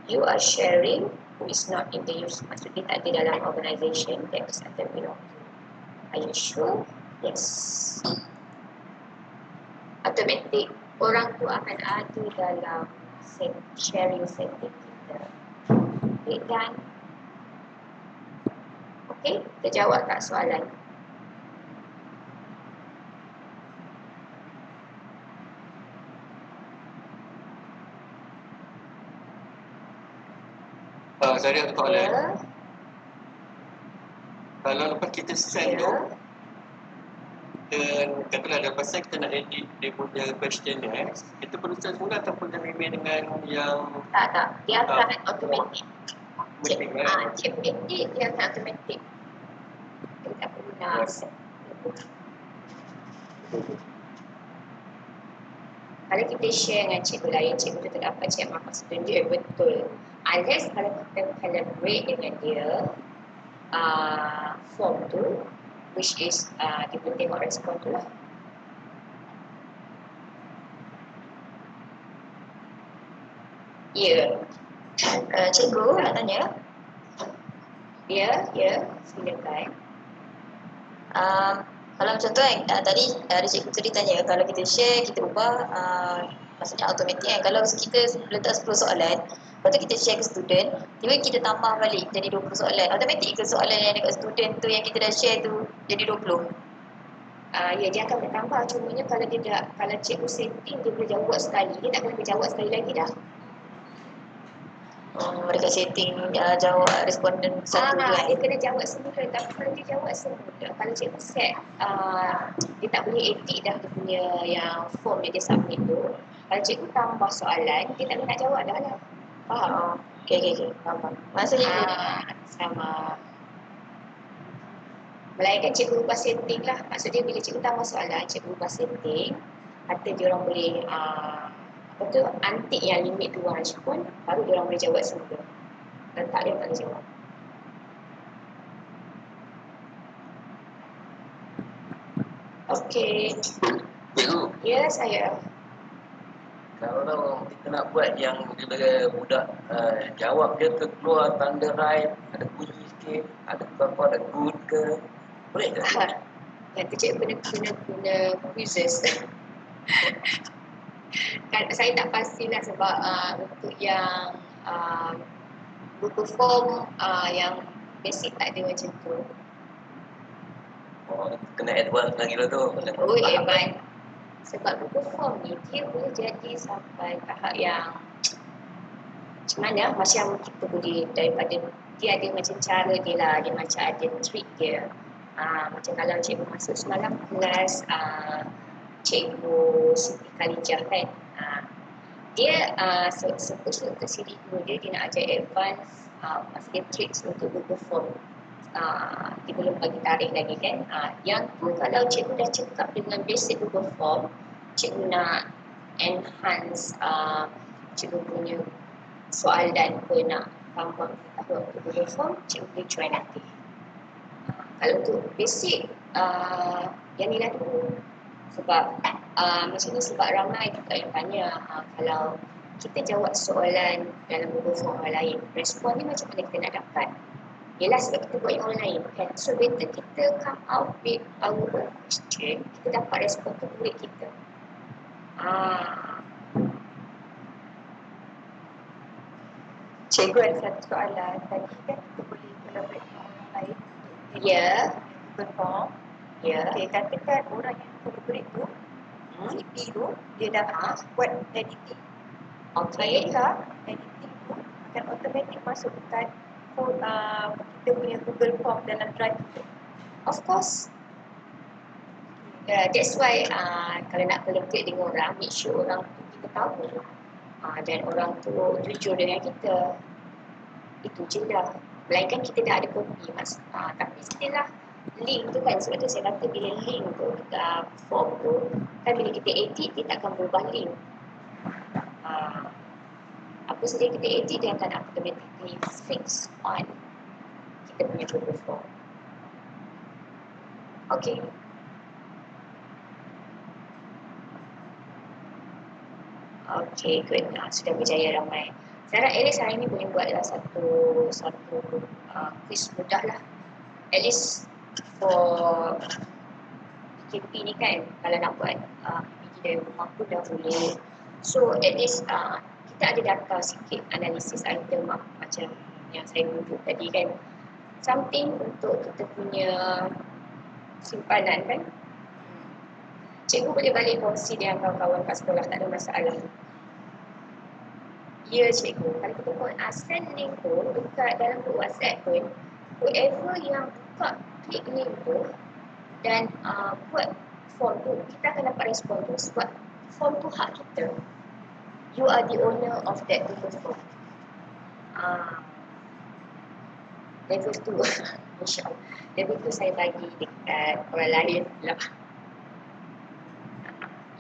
You are sharing who is not in the use. Maksud dia tak ada dalam organisation that is under belong to. Are you sure? Yes. Automatic orang tu akan ada dalam sharing setting kita. Okay, done. Okay, kita jawab tak soalan?
Saya ada soalan.
Ya.
Kalau lepas kita send tu,
Ya.
dan katalah lepas send kita nak edit dia punya questionnaire, kita perlu send semula ataupun kita email dengan yang
Tak. Dia akan automatic.
meeting kan?
Cik edit dia akan automatic. Kita tak perlu nak set. Kalau kita share dengan cikgu lain, cikgu tu tak dapat check mark student dia betul. Unless kalau kita collaborate dengan dia, form tu, which is dia pun tengok respon tu lah. Ya. Cikgu nak tanya? Ya, silakan.
Kalau macam tu kan, tadi ada cikgu tadi tanya kalau kita share, kita ubah Maksudnya automatik kan. Kalau kita letak 10 soalan, lepas tu kita share ke student, tiba kita tambah balik jadi 20 soalan. Automatik ke soalan yang dekat student tu yang kita dah share tu jadi 20?
Ya, dia akan bertambah. Cumanya kalau dia dah, kalau cikgu setting dia boleh jawab sekali, dia tak boleh jawab sekali lagi dah.
Dekat setting jawab responden satu tu
Dia kena jawab semula. Tapi kalau dia jawab semula, kalau cikgu set dia tak boleh edit dah dia punya yang form yang dia submit tu. Kalau cikgu tambah soalan, dia tak boleh nak jawab dah lah. Faham?
Okay. Faham. Maksudnya
sama. Melainkan cikgu ubah setting lah. Maksudnya bila cikgu tambah soalan, cikgu ubah setting. Kata dia orang boleh antik yang limit 200 pun, baru dia orang boleh jawab semula. Dan tak dia tak boleh jawab. Okey.
Cikgu,
Ya, saya.
kalau kita nak buat yang bila budak jawab dia keluar tanda right, ada bunyi sikit, ada apa ada good ke, boleh ke?
Yang tu cikgu guna quizzes. Kan saya tak pastilah sebab untuk yang Google Form yang basic tak ada macam tu.
Oh, kena advance lagi lah tu.
Advance. Sebab Google Form ni dia boleh jadi sampai tahap yang macam mana, macam kita boleh daripada dia ada macam cara dia lah, dia macam ada trick dia. Macam kalau cikgu masuk semalam kelas cikgu Siti Khalijah kan, dia sebut ke siri dia nak ajar advance maksudnya tricks untuk Google Form. Dia belum bagi tarikh lagi kan. Yang tu kalau cikgu dah cakap dengan basic Google Form, cikgu nak enhance cikgu punya soalan pun nak tambah pengetahuan untuk Google Form, cikgu boleh try nanti. Kalau untuk basic yang ni lah dulu. Sebab macam ni, sebab ramai juga yang tanya kalau kita jawab soalan dalam Google Form orang lain, respon ni macam mana kita nak dapat? Yelah sebab kita buat yang orang lain kan. So better kita come out with our own question, kita dapat respon tu murid kita.
Cikgu ada satu soalan. Tadi kan kita boleh collaborate dengan orang lain untuk Google Form. Okay, katakan orang yang collaborate tu, CP tu, dia dah buat editing. Adakah editing tu akan automatic masukkan kita punya Google Form dalam drive tu?
Of course. That's why kalau nak collaborate dengan orang, make sure orang tu kita tahu dan orang tu jujur dengan kita. Itu je lah. Melainkan kita dah ada kopi mas. Tapi still lah link tu kan, sebab tu saya kata bila link tu form tu kan, bila kita edit dia takkan berubah link. Apa saja kita edit dia akan automatically fix on kita punya Google Form. Okay. Okay, good. Sudah berjaya ramai. Saya harap at least hari ni boleh buatlah satu quiz mudah lah. At least for PKP ni kan, kalau nak buat PPT dari rumah pun dah boleh. So at least kita ada data sikit, analisis item macam yang saya tunjuk tadi kan. Something untuk kita punya simpanan kan. Cikgu boleh balik kongsi dengan kawan-kawan kat sekolah, tak ada masalah. Ya cikgu, kalau kita buat send link tu dekat dalam group WhatsApp pun, whoever yang buka klik link tu dan buat form tu, kita akan dapat respon tu sebab form tu hak kita. You are the owner of that Google Form. Level tu insyaAllah. Level tu saya bagi dekat orang lain pula.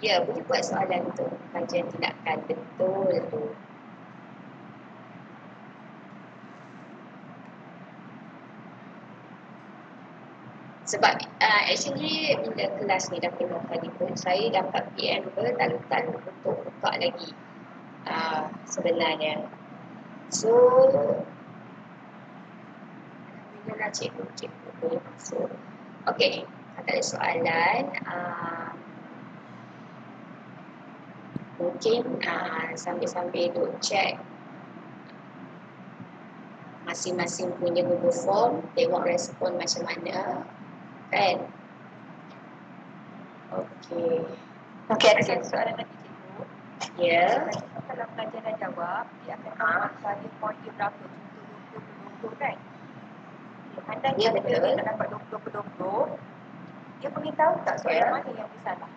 Ya, boleh buat soalan tu, kajian tindakan betul tu. Sebab actually bila kelas ni dah penuh tadi pun, saya dapat PM bertalu-talu untuk buka lagi sebenarnya. So alhamdulillah cikgu boleh masuk. Okay, tak ada soalan. mungkin sambil-sambil duk check masing-masing punya Google Form, tengok respon macam mana, kan? Okey.
Okey, ada satu soalan lagi cikgu.
Ya.
Kalau pelajar dah jawab, dia akan tambahkan dia point dia berapa. Contoh 20 per 20 kan? Andai
Ya,
kita
betul.
tak dapat 20 per 20, dia beritahu tak soalan
Ya.
mana yang dia salah?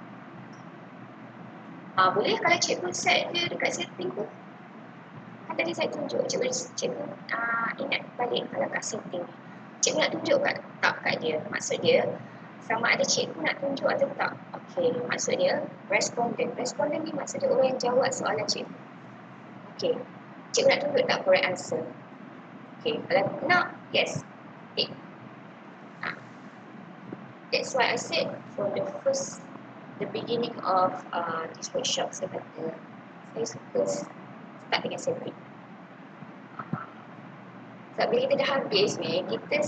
Boleh kalau cikgu set dia dekat setting tu. Kan tadi saya tunjuk, cikgu ingat balik kalau kat setting. Cikgu nak tunjuk tak kat dia. Maksud dia, sama ada cikgu nak tunjuk atau tak. Okey, maksud dia responden. Responden ni maksud dia orang yang jawab soalan cikgu. Okey, cikgu nak tunjuk tak correct answer. Okey, kalau nak, yes. Tick. That's why I said from the beginning of this workshop, saya kata saya suka start dengan setting. Sebab bila kita dah habis ni, kita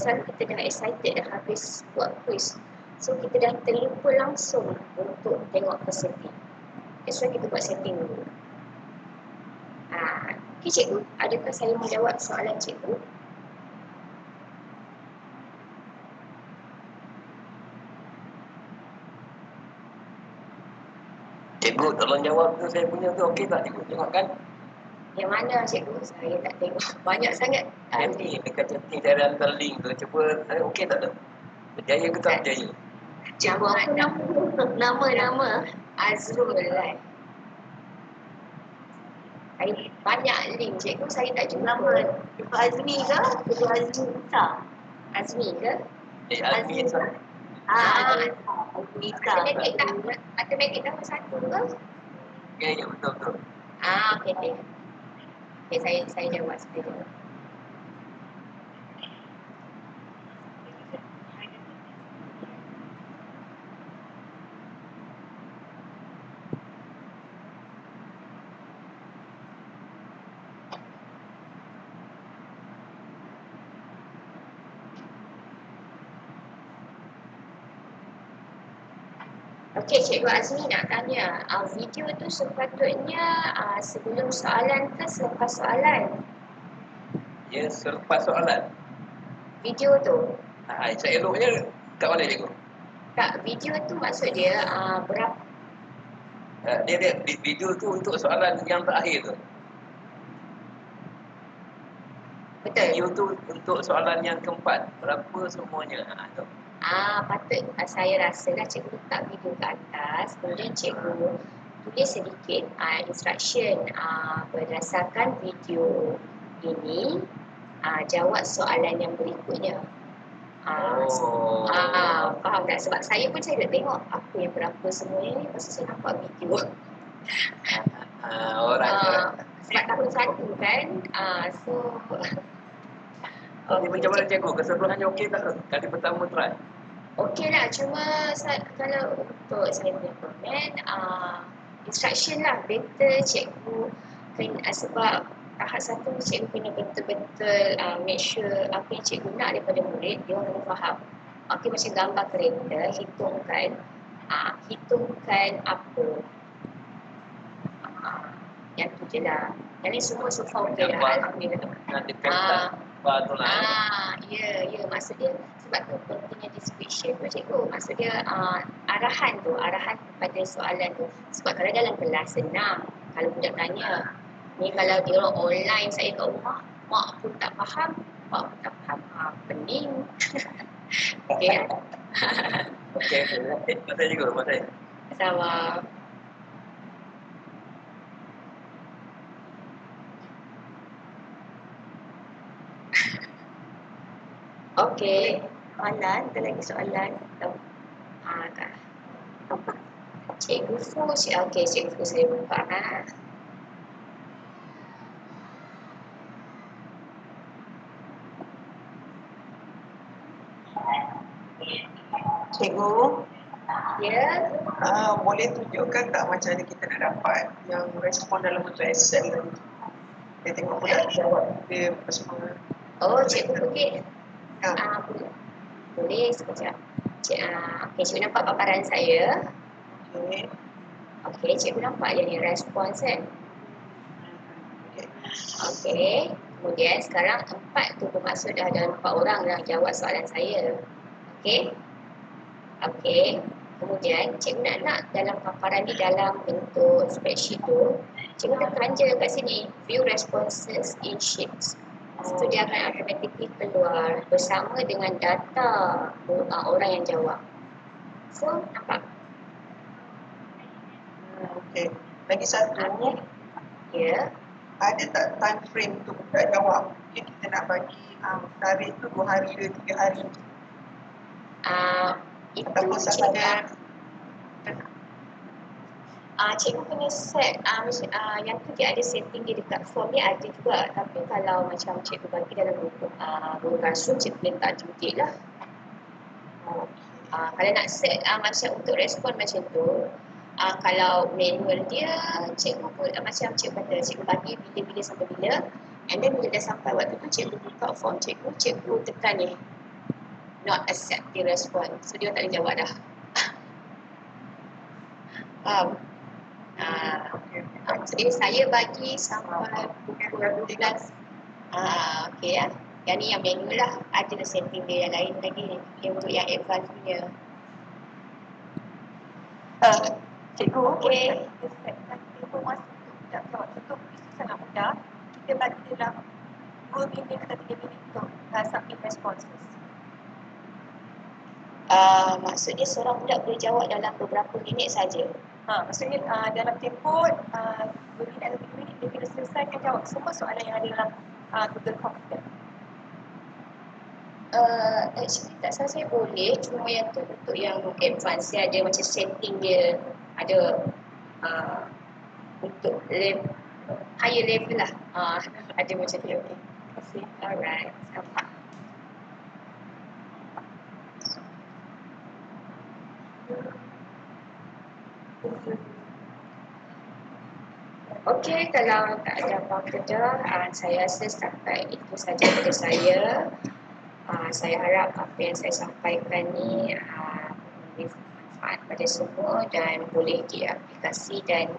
dah excited dah habis buat quiz. So kita dah terlupa langsung untuk tengok ke setting. That's why kita buat setting dulu. Okay cikgu, adakah saya menjawab soalan cikgu?
Cikgu, tolong jawab tu saya punya tu okey tak cikgu? Tengok kan?
Yang mana cikgu? Saya tak tengok. Banyak sangat.
Nanti dekat chatting saya hantar link tu. Cuba, okey tak tu? Berjaya ke tak berjaya?
Cikgu apa nama? Azrul lah. Saya banyak link cikgu, saya tak jumpa.
Nama Cikgu Azmi ke? Cikgu Azmi Nisa.
Azmi ke?
Azmi Nisa.
Azmi Nisa.
Matematik nombor 1 ke?
Ya, betul.
Okey. Okay, saya jawab sekejap. Okey, Cikgu Azmi nak tanya, video tu sepatutnya sebelum soalan ke selepas soalan?
Ya, selepas soalan.
Video tu?
Saya eloknya kat mana cikgu?
Tak, video tu maksud dia berapa?
Dia video tu untuk soalan yang terakhir tu.
Betul.
Video tu untuk soalan yang keempat. Berapa semuanya? Tu.
Patut saya rasalah cikgu letak video ke atas, kemudian cikgu tulis sedikit instruction berdasarkan video ini jawab soalan yang berikutnya. Faham tak? Sebab saya pun saya dah tengok apa yang berapa semua ni, pasal saya nampak video. Sebab tahun 1 kan, so
Macam mana cikgu? Keseluruhannya okey tak? Kali pertama try.
Okey lah, cuma kalau untuk saya punya komen, instruction lah, better cikgu kena, sebab tahap 1 cikgu kena betul-betul make sure apa yang cikgu nak daripada murid, dia orang kena faham. Okey, macam gambar kereta, hitungkan apa. Yang tu je lah. Yang ni semua so far okey lah, alhamdulillah. Ya, maksud dia sebab tu pentingnya description tu cikgu. Maksud dia arahan kepada soalan tu. Sebab kalau dalam kelas senang, kalau budak tanya, ni kalau dia orang online saya kat rumah, mak pun tak faham, pening. Okey.
Okey, masa juga masa.
Sama. Okey. Soalan, ada lagi soalan? Cikgu Fu, okey, Cikgu Fu saya buka
Cikgu,
Ya.
Boleh tunjukkan tak macam mana kita nak dapat yang respon dalam bentuk Excel tadi? Dia tengok budak jawab dia apa semua.
Cikgu pergi. Boleh sekejap. Okey, cikgu nampak paparan saya.
Okey.
Okey, cikgu nampak yang respons kan?
Okay.
Okey. Kemudian sekarang 4 tu bermaksud dah ada 4 orang dah jawab soalan saya. Okey. Okey. Kemudian cikgu nak dalam paparan ni dalam bentuk spreadsheet tu, cikgu tekan je kat sini view responses in sheets. Situ dia akan automatically keluar bersama dengan data orang yang jawab. So, nampak?
Okay. Lagi satu,
Ya.
ada tak time frame untuk buka jawab? Mungkin kita nak bagi tarikh tu 2 hari ke 3 hari.
Itu
Ataupun
cikgu,
sama
cikgu kena set yang tu dia ada setting dia dekat form ni ada juga, tapi kalau macam cikgu bagi dalam bentuk rasum, cikgu letak jemput lah. Kalau nak set macam untuk respon macam tu, kalau manual dia cikgu pun macam cikgu kata cikgu bagi bila-bila sampai bila, and then bila dah sampai waktu tu cikgu buka form cikgu tekan ni not accept the response, so dia tak boleh jawab dah. Faham? Jadi saya bagi sampai pukul 12. Okey ya. Yang ni yang manual lah. Ada setting dia yang lain lagi yang untuk yang advance punya.
Cikgu,
Okey.
kita setkan tempoh masa untuk budak jawab. Untuk mesti sangat mudah. Kita bagi dalam 2 minit atau 3 minit untuk submit responses.
Maksudnya seorang budak boleh jawab dalam beberapa minit saja.
Maksudnya dalam tempoh 2 minit atau 3 minit dia kena selesaikan jawab semua soalan yang ada dalam Google Computer.
Actually tak salah saya boleh, cuma yang tu untuk yang advance dia ada macam setting dia ada untuk higher level lah. Ada macam tu. Okay. Terima kasih. Alright, nampak. Okey, kalau tak ada apa-apa dah, saya rasa setakat itu saja dari saya. Saya harap apa yang saya sampaikan ni memberi manfaat pada semua dan boleh diaplikasi dan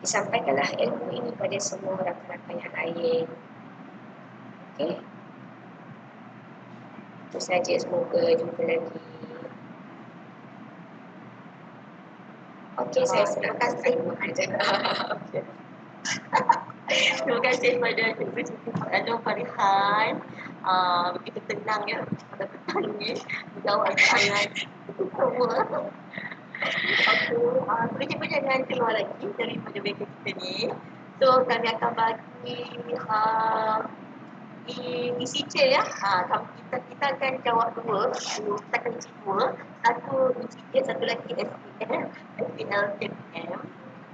disampaikanlah ilmu ini pada semua rakan-rakan yang lain. Okey. Itu saja, semoga jumpa lagi. Okey, saya
Terima kasih.
Okey.
Terima kasih kepada Cikgu Anwar Farihan. Begitu tenang ya pada petang ni menjawab soalan semua. Okey, Cikgu jangan keluar lagi daripada beg kita ni. So kami akan bagi isi C ya. Kita akan jawab dua. Kita akan isi dua. Satu isi C, satu lagi SPM, SPLMM.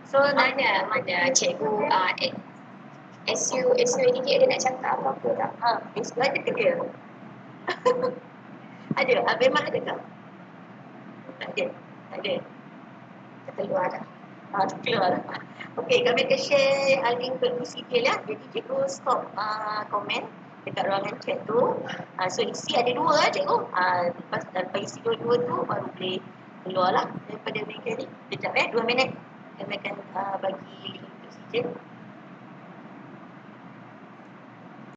So
Mana cikgu SU ini dia nak cakap apa-apa tak?
SU ada ke dia? Ada? Memang ada tak? Tak ada. Tak ada.
Keluar dah.
Keluar. Okey, kami akan share link ke isi dia ya. Jadi cikgu stop komen dekat ruangan chat tu. So isi ada dua cikgu. Lepas isi dua-dua tu baru boleh keluar lah daripada bengkel ni. Sekejap 2 minit. Kami akan bagi link untuk isi je.